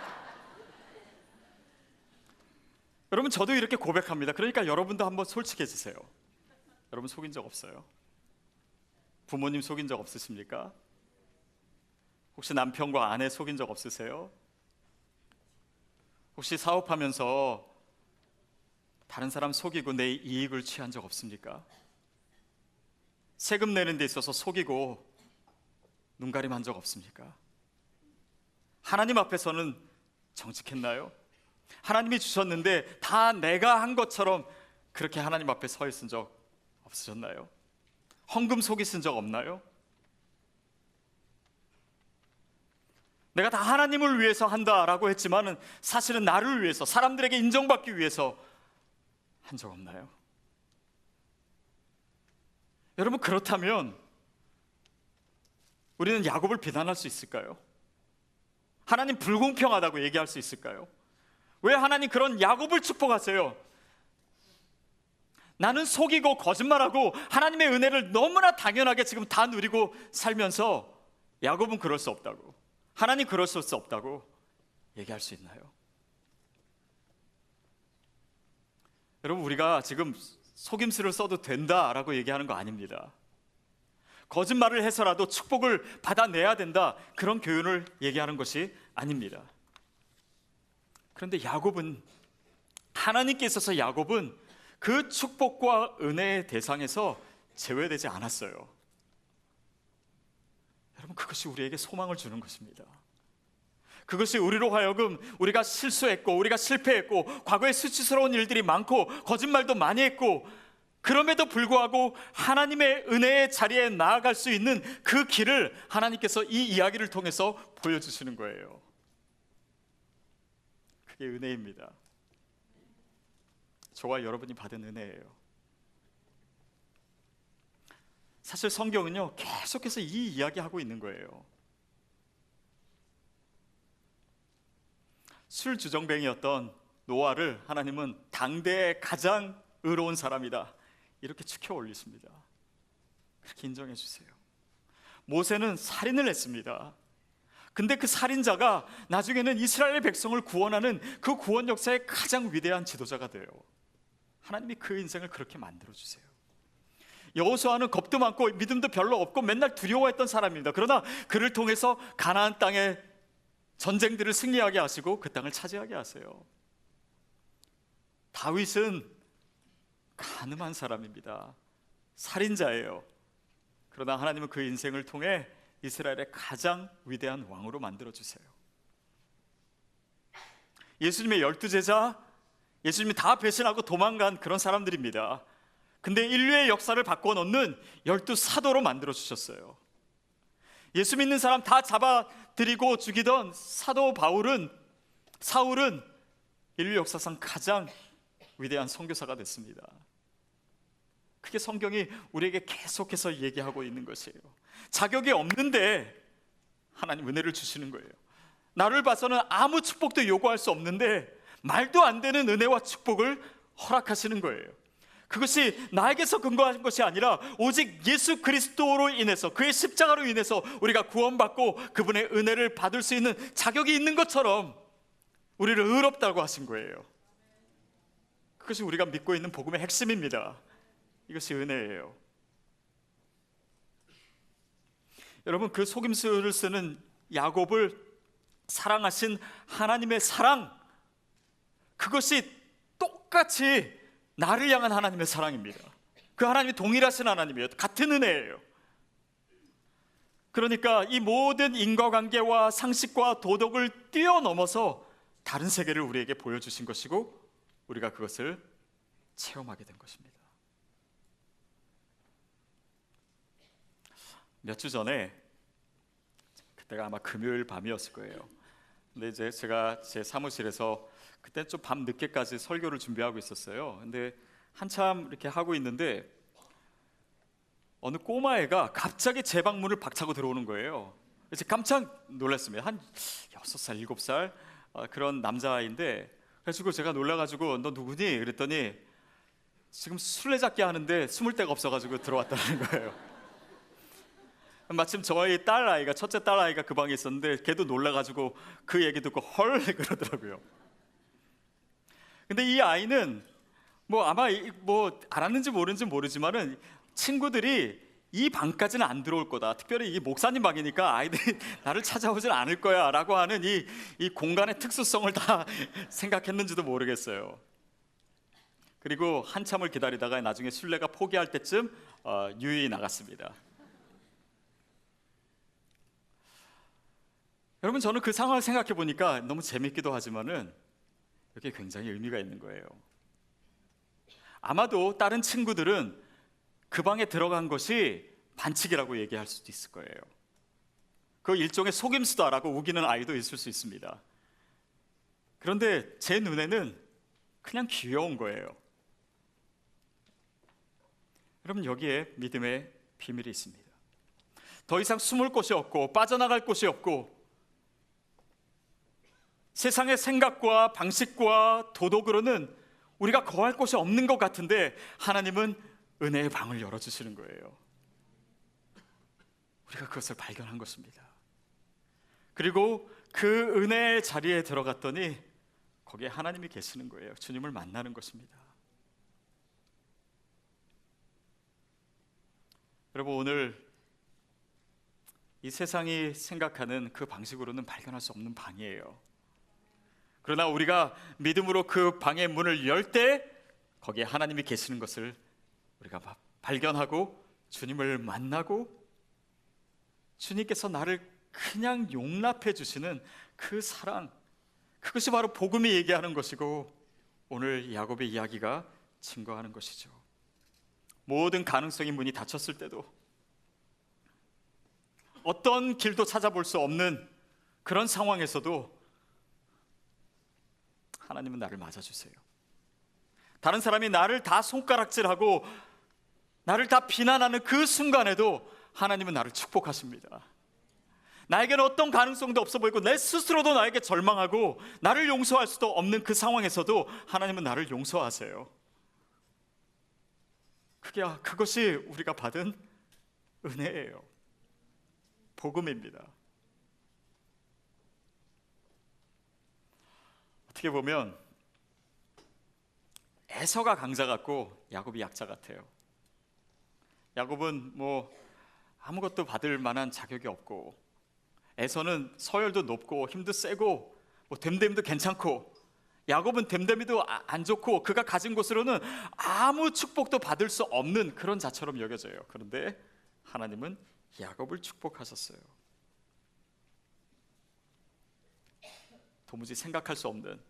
S3: 여러분 저도 이렇게 고백합니다. 그러니까 여러분도 한번 솔직해지세요. 여러분 속인 적 없어요? 부모님 속인 적 없으십니까? 혹시 남편과 아내 속인 적 없으세요? 혹시 사업하면서 다른 사람 속이고 내 이익을 취한 적 없습니까? 세금 내는 데 있어서 속이고 눈가림한 적 없습니까? 하나님 앞에서는 정직했나요? 하나님이 주셨는데 다 내가 한 것처럼 그렇게 하나님 앞에 서 있은 적 없으셨나요? 헌금 속이신 적 없나요? 내가 다 하나님을 위해서 한다라고 했지만은 사실은 나를 위해서, 사람들에게 인정받기 위해서 한 적 없나요? 여러분 그렇다면 우리는 야곱을 비난할 수 있을까요? 하나님 불공평하다고 얘기할 수 있을까요? 왜 하나님 그런 야곱을 축복하세요? 나는 속이고 거짓말하고 하나님의 은혜를 너무나 당연하게 지금 다 누리고 살면서 야곱은 그럴 수 없다고, 하나님 그럴 수 없다고 얘기할 수 있나요? 여러분 우리가 지금 속임수를 써도 된다라고 얘기하는 거 아닙니다. 거짓말을 해서라도 축복을 받아내야 된다, 그런 교훈을 얘기하는 것이 아닙니다. 그런데 야곱은, 하나님께 있어서 야곱은 그 축복과 은혜의 대상에서 제외되지 않았어요. 여러분 그것이 우리에게 소망을 주는 것입니다. 그것이 우리로 하여금 우리가 실수했고 우리가 실패했고 과거에 수치스러운 일들이 많고 거짓말도 많이 했고, 그럼에도 불구하고 하나님의 은혜의 자리에 나아갈 수 있는 그 길을 하나님께서 이 이야기를 통해서 보여주시는 거예요. 그게 은혜입니다. 저와 여러분이 받은 은혜예요. 사실 성경은요 계속해서 이 이야기하고 있는 거예요. 술주정뱅이였던 노아를 하나님은 당대의 가장 의로운 사람이다, 이렇게 추켜 올리십니다. 그렇게 인정해 주세요. 모세는 살인을 했습니다. 근데 그 살인자가 나중에는 이스라엘 백성을 구원하는 그 구원 역사의 가장 위대한 지도자가 돼요. 하나님이 그 인생을 그렇게 만들어 주세요. 여호수아는 겁도 많고 믿음도 별로 없고 맨날 두려워했던 사람입니다. 그러나 그를 통해서 가나안 땅에 전쟁들을 승리하게 하시고 그 땅을 차지하게 하세요. 다윗은 가늠한 사람입니다. 살인자예요. 그러나 하나님은 그 인생을 통해 이스라엘의 가장 위대한 왕으로 만들어주세요. 예수님의 12제자, 예수님이 다 배신하고 도망간 그런 사람들입니다. 근데 인류의 역사를 바꿔놓는 12사도로 만들어주셨어요. 예수 믿는 사람 다 잡아들이고 죽이던 사도 사울은 인류 역사상 가장 위대한 선교사가 됐습니다. 그게 성경이 우리에게 계속해서 얘기하고 있는 것이에요. 자격이 없는데 하나님 은혜를 주시는 거예요. 나를 봐서는 아무 축복도 요구할 수 없는데 말도 안 되는 은혜와 축복을 허락하시는 거예요. 그것이 나에게서 근거한 것이 아니라 오직 예수 그리스도로 인해서, 그의 십자가로 인해서 우리가 구원받고 그분의 은혜를 받을 수 있는 자격이 있는 것처럼 우리를 의롭다고 하신 거예요. 그것이 우리가 믿고 있는 복음의 핵심입니다. 이것이 은혜예요. 여러분 그 속임수를 쓰는 야곱을 사랑하신 하나님의 사랑, 그것이 똑같이 나를 향한 하나님의 사랑입니다. 그 하나님이 동일하신 하나님이에요. 같은 은혜예요. 그러니까 이 모든 인과관계와 상식과 도덕을 뛰어넘어서 다른 세계를 우리에게 보여주신 것이고 우리가 그것을 체험하게 된 것입니다. 몇 주 전에, 그때가 아마 금요일 밤이었을 거예요. 근데 이제 제가 제 사무실에서 그때 좀 밤 늦게까지 설교를 준비하고 있었어요. 근데 한참 이렇게 하고 있는데 어느 꼬마애가 갑자기 제 방문을 박차고 들어오는 거예요. 그래서 깜짝 놀랐습니다. 한 6살, 7살 그런 남자아이인데, 그래가지고 제가 놀라가지고 너 누구니? 그랬더니 지금 술래잡기 하는데 숨을 데가 없어가지고 들어왔다는 거예요. 마침 저희 딸아이가, 첫째 딸아이가 그 방에 있었는데 걔도 놀라가지고 그 얘기 듣고 헐 그러더라고요. 근데 이 아이는 뭐 아마 뭐 알았는지 모르는지 모르지만은 친구들이 이 방까지는 안 들어올 거다, 특별히 이 목사님 방이니까 아이들이 나를 찾아오질 않을 거야 라고 하는 이 공간의 특수성을 다 생각했는지도 모르겠어요. 그리고 한참을 기다리다가 나중에 술래가 포기할 때쯤 유유히 나갔습니다. 여러분, 저는 그 상황을 생각해 보니까 너무 재밌기도 하지만은 이게 굉장히 의미가 있는 거예요. 아마도 다른 친구들은 그 방에 들어간 것이 반칙이라고 얘기할 수도 있을 거예요. 그 일종의 속임수다라고 우기는 아이도 있을 수 있습니다. 그런데 제 눈에는 그냥 귀여운 거예요. 여러분, 여기에 믿음의 비밀이 있습니다. 더 이상 숨을 곳이 없고 빠져나갈 곳이 없고 세상의 생각과 방식과 도덕으로는 우리가 거할 곳이 없는 것 같은데 하나님은 은혜의 방을 열어주시는 거예요. 우리가 그것을 발견한 것입니다. 그리고 그 은혜의 자리에 들어갔더니 거기에 하나님이 계시는 거예요. 주님을 만나는 것입니다. 여러분, 오늘 이 세상이 생각하는 그 방식으로는 발견할 수 없는 방이에요. 그러나 우리가 믿음으로 그 방의 문을 열 때 거기에 하나님이 계시는 것을 우리가 발견하고 주님을 만나고 주님께서 나를 그냥 용납해 주시는 그 사랑, 그것이 바로 복음이 얘기하는 것이고 오늘 야곱의 이야기가 증거하는 것이죠. 모든 가능성의 문이 닫혔을 때도, 어떤 길도 찾아볼 수 없는 그런 상황에서도 하나님은 나를 맞아주세요. 다른 사람이 나를 다 손가락질하고 나를 다 비난하는 그 순간에도 하나님은 나를 축복하십니다. 나에게는 어떤 가능성도 없어 보이고 내 스스로도 나에게 절망하고 나를 용서할 수도 없는 그 상황에서도 하나님은 나를 용서하세요. 그것이 우리가 받은 은혜예요. 복음입니다. 어떻게 보면 에서가 강자 같고 야곱이 약자 같아요. 야곱은 뭐 아무것도 받을 만한 자격이 없고, 에서는 서열도 높고 힘도 세고 뭐 됨됨이도 괜찮고, 야곱은 됨됨이도 안 좋고 그가 가진 것으로는 아무 축복도 받을 수 없는 그런 자처럼 여겨져요. 그런데 하나님은 야곱을 축복하셨어요. 도무지 생각할 수 없는,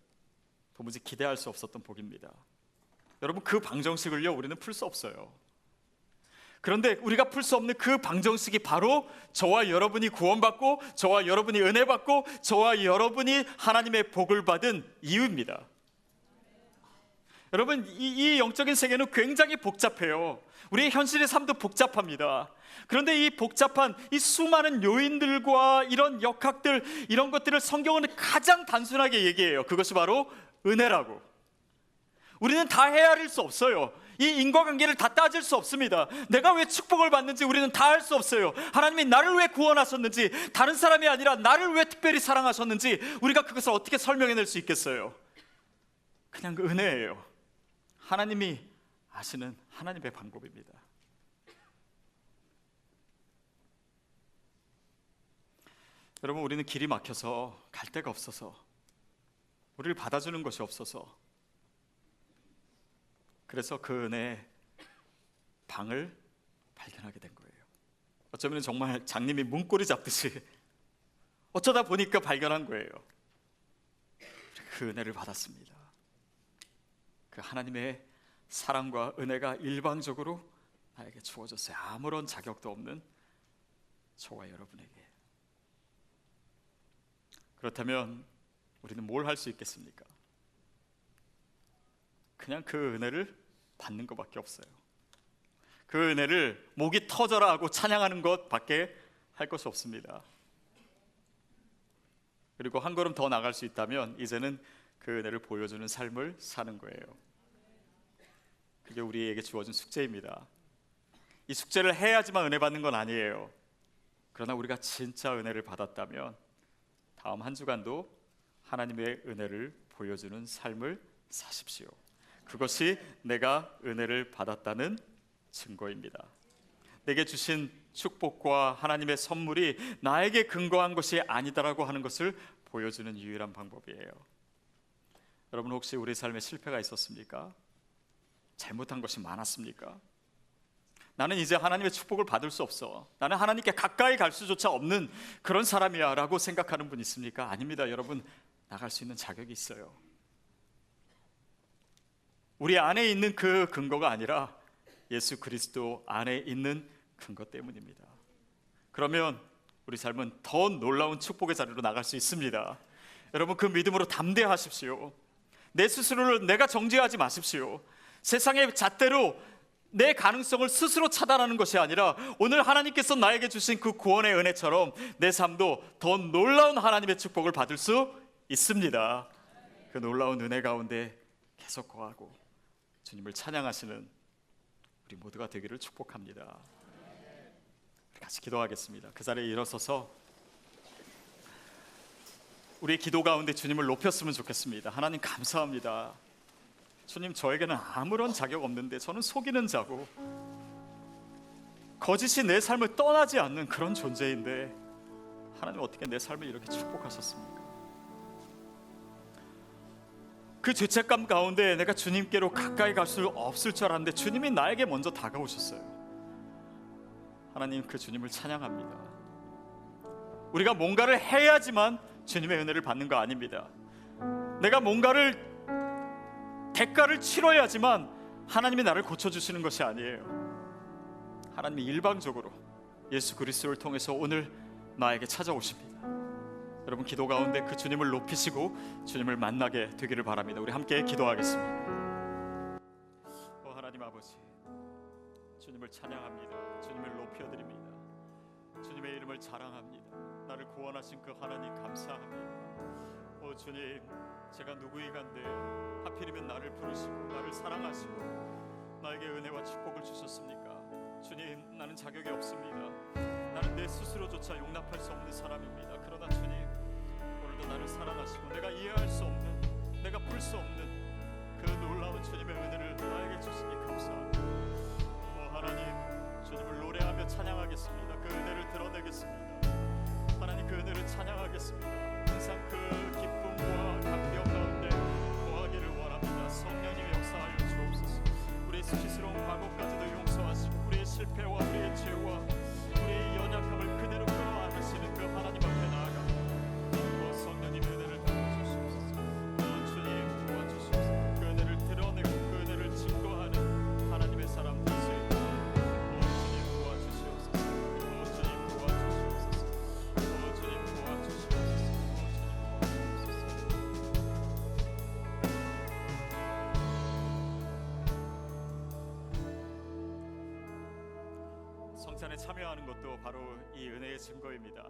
S3: 도무지 기대할 수 없었던 복입니다. 여러분, 그 방정식을요 우리는 풀 수 없어요. 그런데 우리가 풀 수 없는 그 방정식이 바로 저와 여러분이 구원받고 저와 여러분이 은혜 받고 저와 여러분이 하나님의 복을 받은 이유입니다. 여러분, 이 영적인 세계는 굉장히 복잡해요. 우리의 현실의 삶도 복잡합니다. 그런데 이 복잡한 이 수많은 요인들과 이런 역학들, 이런 것들을 성경은 가장 단순하게 얘기해요. 그것이 바로 은혜라고. 우리는 다 헤아릴 수 없어요. 이 인과관계를 다 따질 수 없습니다. 내가 왜 축복을 받는지 우리는 다 알 수 없어요. 하나님이 나를 왜 구원하셨는지, 다른 사람이 아니라 나를 왜 특별히 사랑하셨는지 우리가 그것을 어떻게 설명해낼 수 있겠어요? 그냥 그 은혜예요. 하나님이 아시는 하나님의 방법입니다. 여러분, 우리는 길이 막혀서 갈 데가 없어서, 우리를 받아주는 것이 없어서, 그래서 그 은혜의 방을 발견하게 된 거예요. 어쩌면 정말 장님이 문고리 잡듯이 어쩌다 보니까 발견한 거예요. 그 은혜를 받았습니다. 그 하나님의 사랑과 은혜가 일방적으로 나에게 주어졌어요. 아무런 자격도 없는 저와 여러분에게. 그렇다면 우리는 뭘 할 수 있겠습니까? 그냥 그 은혜를 받는 것밖에 없어요. 그 은혜를 목이 터져라 하고 찬양하는 것밖에 할 것이 없습니다. 그리고 한 걸음 더 나갈 수 있다면 이제는 그 은혜를 보여주는 삶을 사는 거예요. 그게 우리에게 주어진 숙제입니다. 이 숙제를 해야지만 은혜 받는 건 아니에요. 그러나 우리가 진짜 은혜를 받았다면 다음 한 주간도 하나님의 은혜를 보여주는 삶을 사십시오. 그것이 내가 은혜를 받았다는 증거입니다. 내게 주신 축복과 하나님의 선물이 나에게 근거한 것이 아니다라고 하는 것을 보여주는 유일한 방법이에요. 여러분, 혹시 우리 삶에 실패가 있었습니까? 잘못한 것이 많았습니까? 나는 이제 하나님의 축복을 받을 수 없어, 나는 하나님께 가까이 갈 수조차 없는 그런 사람이야 라고 생각하는 분 있습니까? 아닙니다. 여러분, 나갈 수 있는 자격이 있어요. 우리 안에 있는 그 근거가 아니라 예수 그리스도 안에 있는 근거 때문입니다. 그러면 우리 삶은 더 놀라운 축복의 자리로 나갈 수 있습니다. 여러분, 그 믿음으로 담대하십시오. 내 스스로를 내가 정죄하지 마십시오. 세상의 잣대로 내 가능성을 스스로 차단하는 것이 아니라 오늘 하나님께서 나에게 주신 그 구원의 은혜처럼 내 삶도 더 놀라운 하나님의 축복을 받을 수 있습니다. 그 놀라운 은혜 가운데 계속 거하고 주님을 찬양하시는 우리 모두가 되기를 축복합니다. 같이 기도하겠습니다. 그 자리에 일어서서 우리의 기도 가운데 주님을 높였으면 좋겠습니다. 하나님, 감사합니다. 주님, 저에게는 아무런 자격 없는데 저는 속이는 자고 거짓이 내 삶을 떠나지 않는 그런 존재인데 하나님, 어떻게 내 삶을 이렇게 축복하셨습니까? 그 죄책감 가운데 내가 주님께로 가까이 갈 수 없을 줄 알았는데 주님이 나에게 먼저 다가오셨어요. 하나님, 그 주님을 찬양합니다. 우리가 뭔가를 해야지만 주님의 은혜를 받는 거 아닙니다. 내가 뭔가를 대가를 치러야지만 하나님이 나를 고쳐주시는 것이 아니에요. 하나님이 일방적으로 예수 그리스도를 통해서 오늘 나에게 찾아오십니다. 여러분, 기도 가운데 그 주님을 높이시고 주님을 만나게 되기를 바랍니다. 우리 함께 기도하겠습니다. 하나님 아버지, 주님을 찬양합니다. 주님을 높여드립니다. 주님의 이름을 자랑합니다. 나를 구원하신 그 하나님 감사합니다. 주님, 제가 누구이간데 하필이면 나를 부르시고 나를 사랑하시고 나에게 은혜와 축복을 주셨습니까? 주님, 나는 자격이 없습니다. 나는 내 스스로조차 용납할 수 없는 사람입니다. 그러나 주님, 오늘도 나를 사랑하시고 내가 이해할 수 없는, 내가 풀 수 없는 그 놀라운 주님의 은혜를 나에게 주시니 감사합니다. 하나님, 주님을 노래하며 찬양하겠습니다. 그 은혜를 드러내겠습니다. 하나님, 그 은혜를 찬양하겠습니다. 항상 그 기쁨과 감격 가운데 거하기를 원합니다. 성령님, 역사하여 주옵소서. 우리의 수치스러운 과거까지도 용서하시고 우리의 실패와 우리의 죄와 우리의 연약함을 그대로 끌어안으시는 그 하나님 앞에 나아갑니다. 성령님, 은혜를 부어주시옵소서. 주님, 도와주시옵소서. 그 은혜를 드러내고 그 은혜를 증거하는 하나님의 사람 될 수 있도록 주님 도와주시옵소서. 주님 도와주시옵소서. 주님 도와주시옵소서. 성찬에 참여하는 것도 바로 이 은혜의 증거입니다.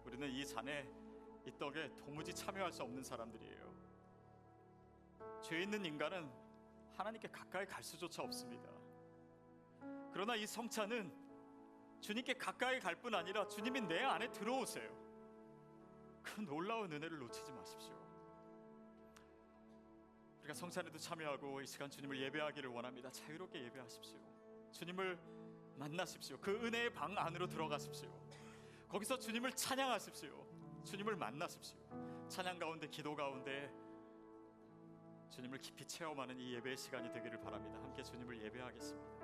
S3: 우리는 이 잔에, 이 떡에 도무지 참여할 수 없는 사람들이에요. 죄 있는 인간은 하나님께 가까이 갈 수조차 없습니다. 그러나 이 성찬은 주님께 가까이 갈 뿐 아니라 주님이 내 안에 들어오세요. 그 놀라운 은혜를 놓치지 마십시오. 우리가 성찬에도 참여하고 이 시간 주님을 예배하기를 원합니다. 자유롭게 예배하십시오. 주님을 만나십시오. 그 은혜의 방 안으로 들어가십시오. 거기서 주님을 찬양하십시오. 주님을 만나십시오. 찬양 가운데, 기도 가운데 주님을 깊이 체험하는 이 예배의 시간이 되기를 바랍니다. 함께 주님을 예배하겠습니다.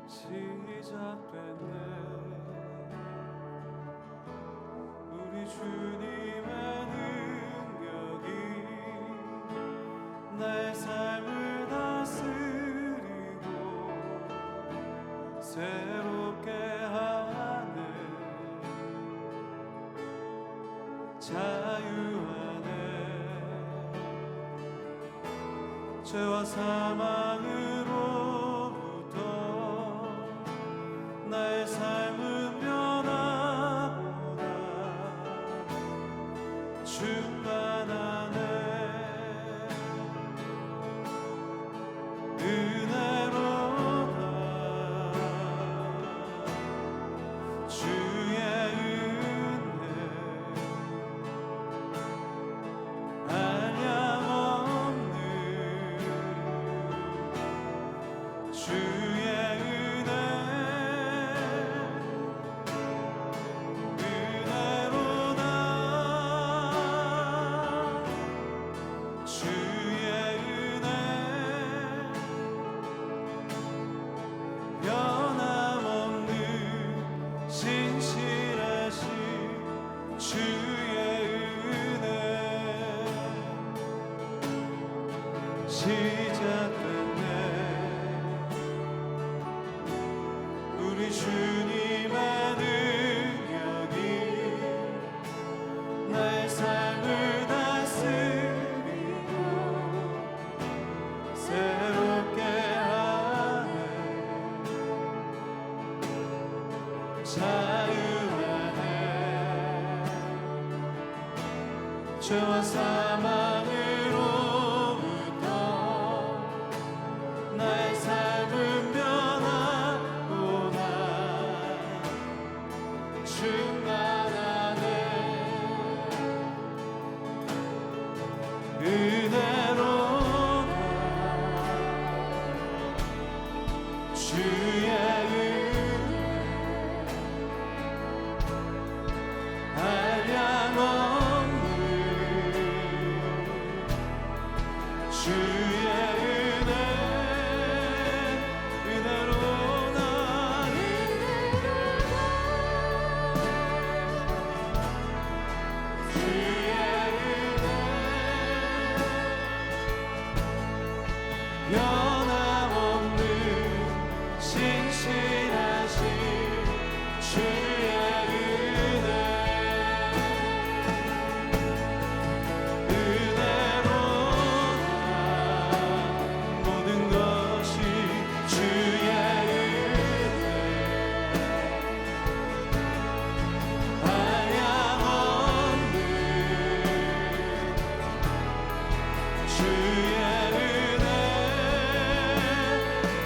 S1: 시작됐네. 우리 주님의 능력이 내 삶을 다스리고 새롭게 하네. 자유하네. 죄와 사망으로부터 나의 삶은 변화보다 충만하네. 은혜로다. 주의 은혜 한량없는 주의 은혜로다. 주의 은혜 변함없는 신실하신 주의 은혜 시작됐네. 우리 주님의 능력이 나의 삶을 다스리고 새롭게 하네. 자유하네. 죄와 사망으로부터 나의 삶은 변화보다 충만하네. 은혜로다. 주의 은혜 한량없는 주의 은혜 은혜로다. 주의 은혜 변함없는 신실하신 주의 은혜 은혜로다. 모든 것이 주의 은혜 한량없는 주의 은혜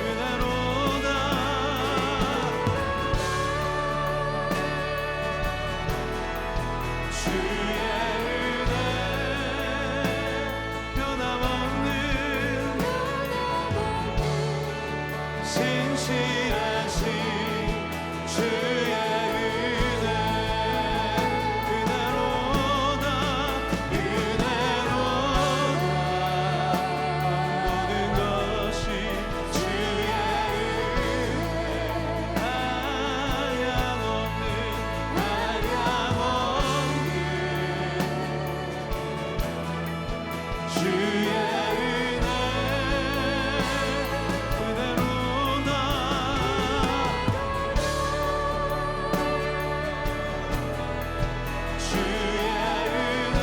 S1: 은혜로다. 주의 은혜 변함없는 신실하신 주의 은혜 은혜로다. 은혜로다. 모든 것이 주의 은혜 한량없는 주의 은혜 은혜로다. 주의 은혜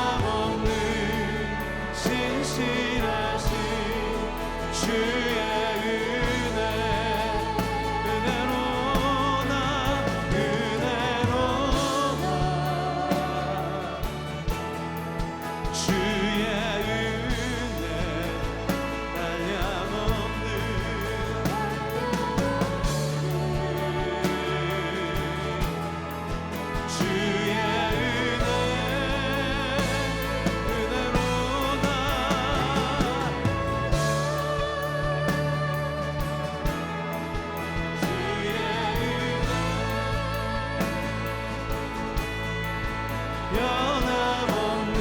S1: 변함없는 신실하신 주의 은혜 은혜로다. 은혜로다. 주의 은혜 한량없는 주의 은혜 은혜로다. 주의 은혜 변함없는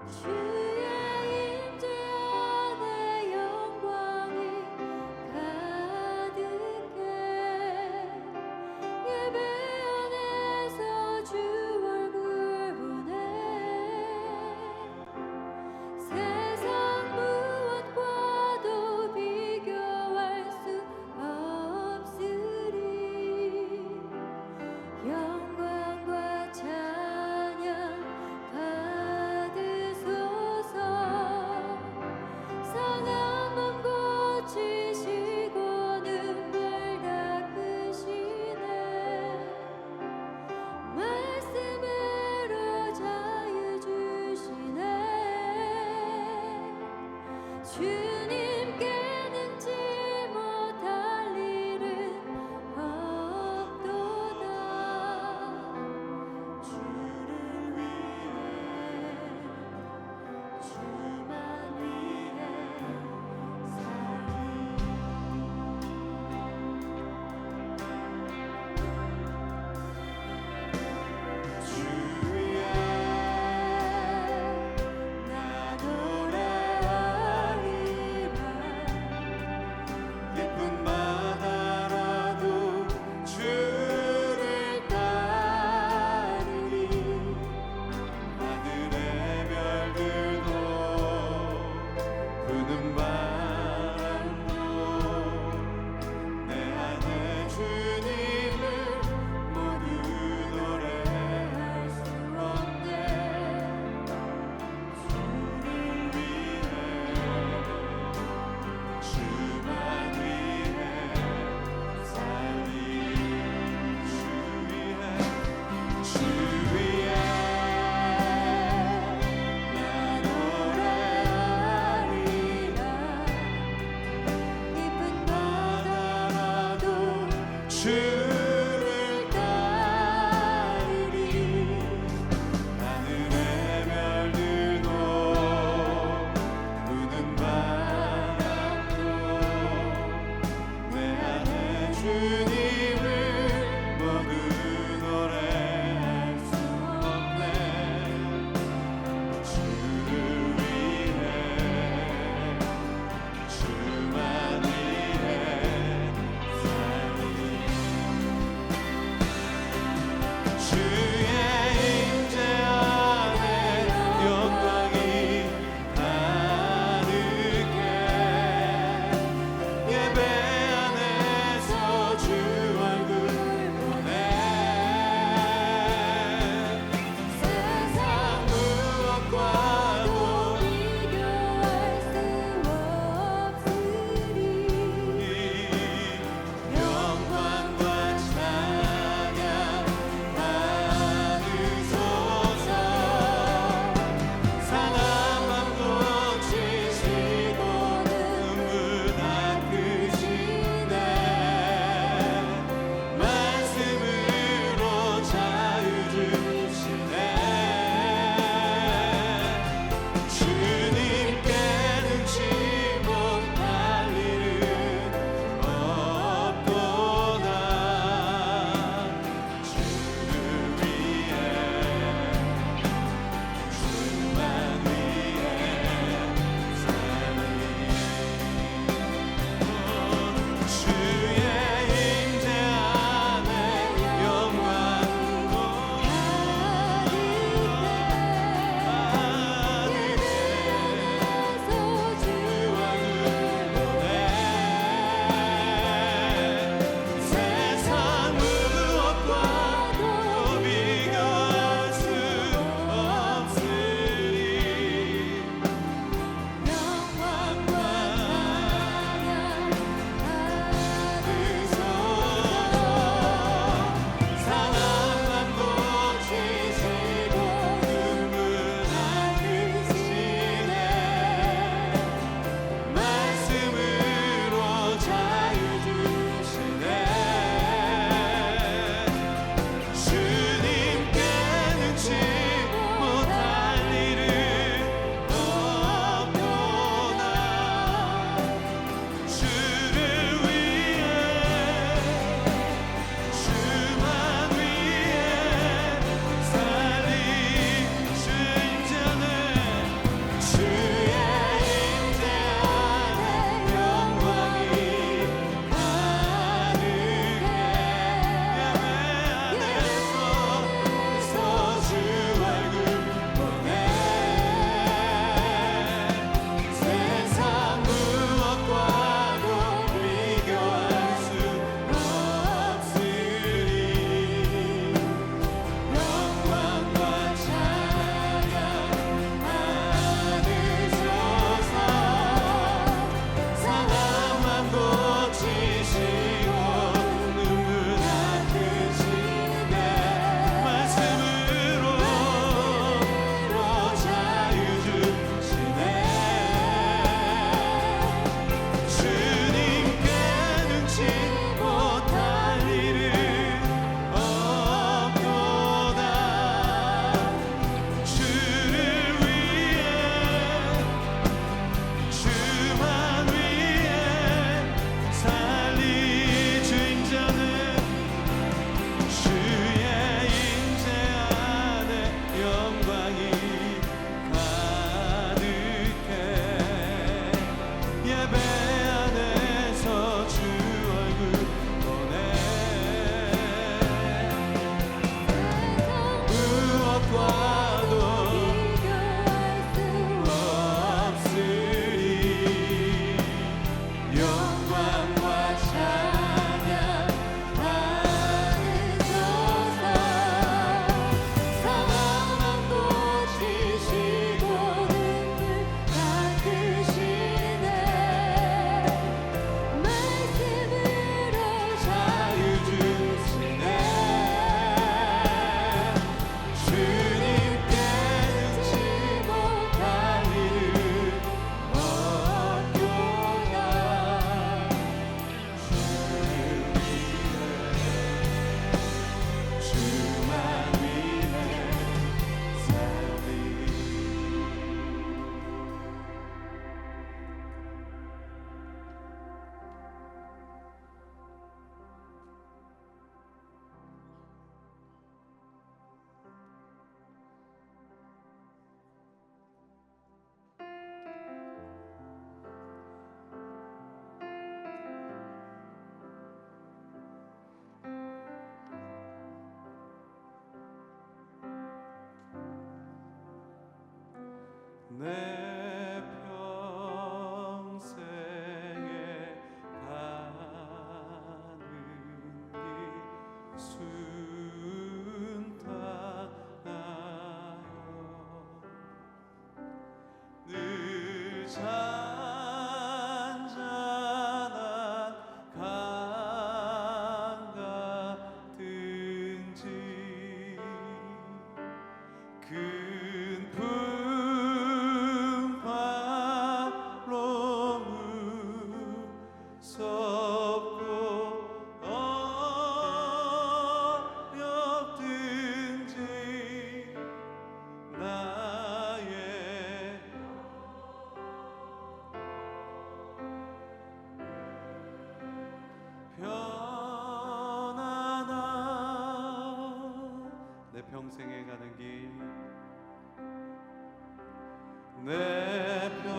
S4: 주만 위해 살리
S1: 내 평생에 가는 길 순탄하여 늘 잔잔한 강 같은지 큰 풍파로 무섭고 어렵든지 나의 편안한 내 평생에 가는 길 내 평생에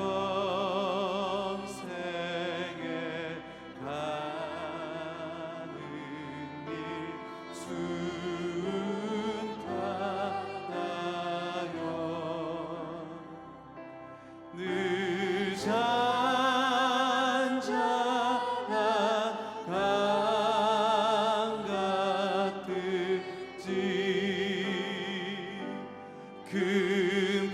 S1: 가는 길 순탄하여 늘 잔잔한 강 같은지 큰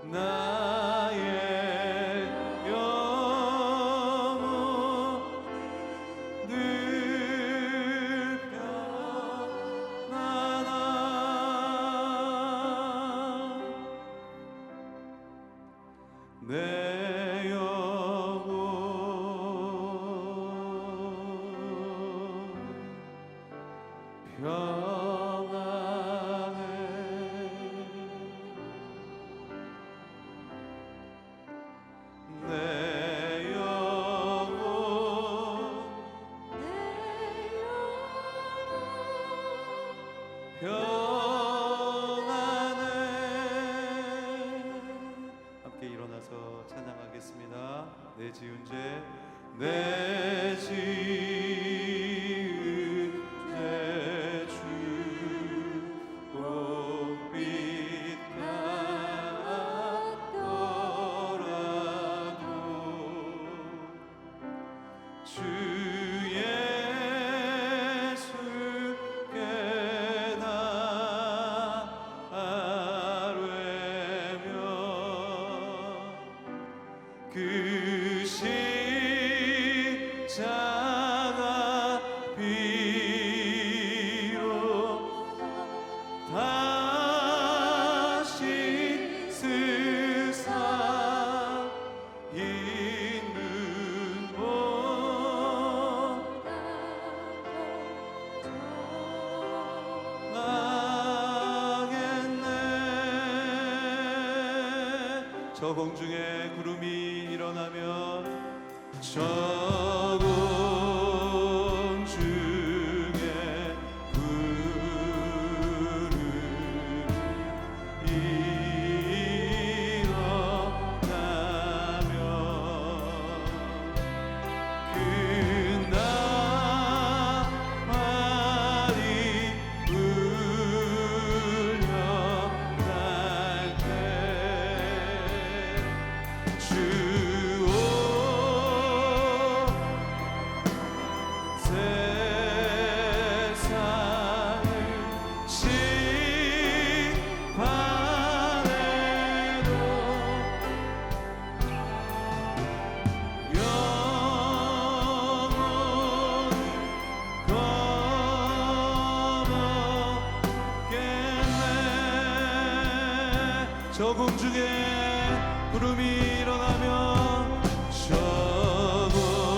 S1: 나의 영혼 늘 편안한 내 영혼 평안해 내 영혼 평안해 함께 일어나서 찬양하겠습니다. 내 지은 죄 내 지은 죄 주 봄빛 같더라도 주 예수께 나아뢰며 그 십자가 피로 다시 쓰사 있는 보다 나겠네 저 공중에 구름이 일어나면 저 공중에 구름이 일어나면 그 나라의 저 공중에 구름이 일어나면 저 공중에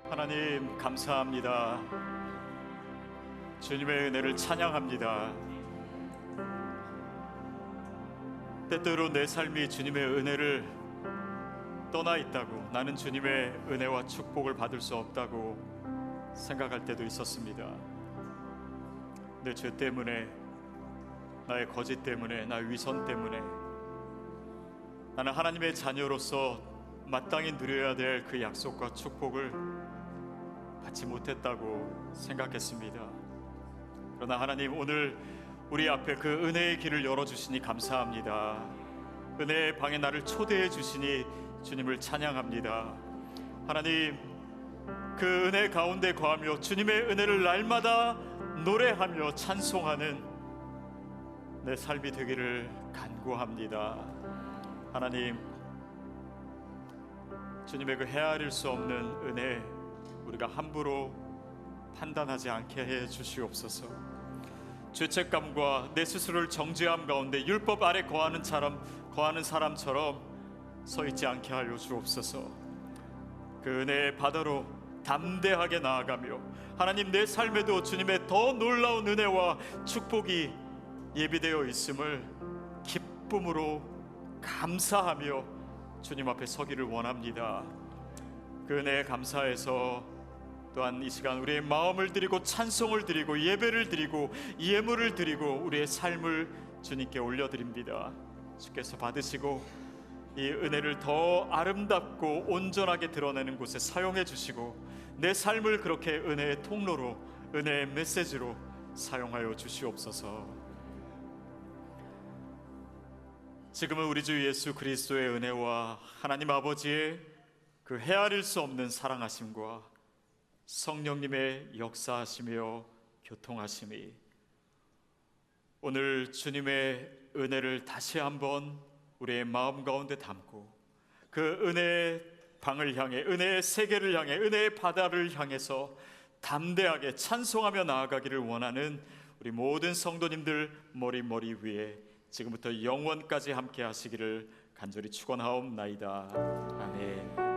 S3: 하나님 감사합니다. 주님의 은혜를 찬양합니다. 때때로 내 삶이 주님의 은혜를 떠나 있다고, 나는 주님의 은혜와 축복을 받을 수 없다고 생각할 때도 있었습니다. 내 죄 때문에, 나의 거짓 때문에, 나의 위선 때문에 나는 하나님의 자녀로서 마땅히 누려야 될 그 약속과 축복을 받지 못했다고 생각했습니다. 그러나 하나님, 오늘 우리 앞에 그 은혜의 길을 열어주시니 감사합니다. 은혜의 방에 나를 초대해 주시니 주님을 찬양합니다. 하나님, 그 은혜 가운데 거하며 주님의 은혜를 날마다 노래하며 찬송하는 내 삶이 되기를 간구합니다. 하나님, 주님의 그 헤아릴 수 없는 은혜 우리가 함부로 판단하지 않게 해 주시옵소서. 죄책감과 내 스스로를 정죄함 가운데 율법 아래 거하는 사람처럼 서 있지 않게 하여 주옵소서. 그 은혜의 바다로 담대하게 나아가며 하나님, 내 삶에도 주님의 더 놀라운 은혜와 축복이 예비되어 있음을 기쁨으로 감사하며 주님 앞에 서기를 원합니다. 그 은혜에 감사해서 또한 이 시간 우리의 마음을 드리고 찬송을 드리고 예배를 드리고 예물을 드리고 우리의 삶을 주님께 올려드립니다. 주께서 받으시고 이 은혜를 더 아름답고 온전하게 드러내는 곳에 사용해 주시고 내 삶을 그렇게 은혜의 통로로, 은혜의 메시지로 사용하여 주시옵소서. 지금은 우리 주 예수 그리스도의 은혜와 하나님 아버지의 그 헤아릴 수 없는 사랑하심과 성령님의 역사하시며 교통하심이 오늘 주님의 은혜를 다시 한번 우리의 마음 가운데 담고 그 은혜의 방을 향해, 은혜의 세계를 향해, 은혜의 바다를 향해서 담대하게 찬송하며 나아가기를 원하는 우리 모든 성도님들 머리 위에 지금부터 영원까지 함께 하시기를 간절히 축원하옵나이다. 아멘.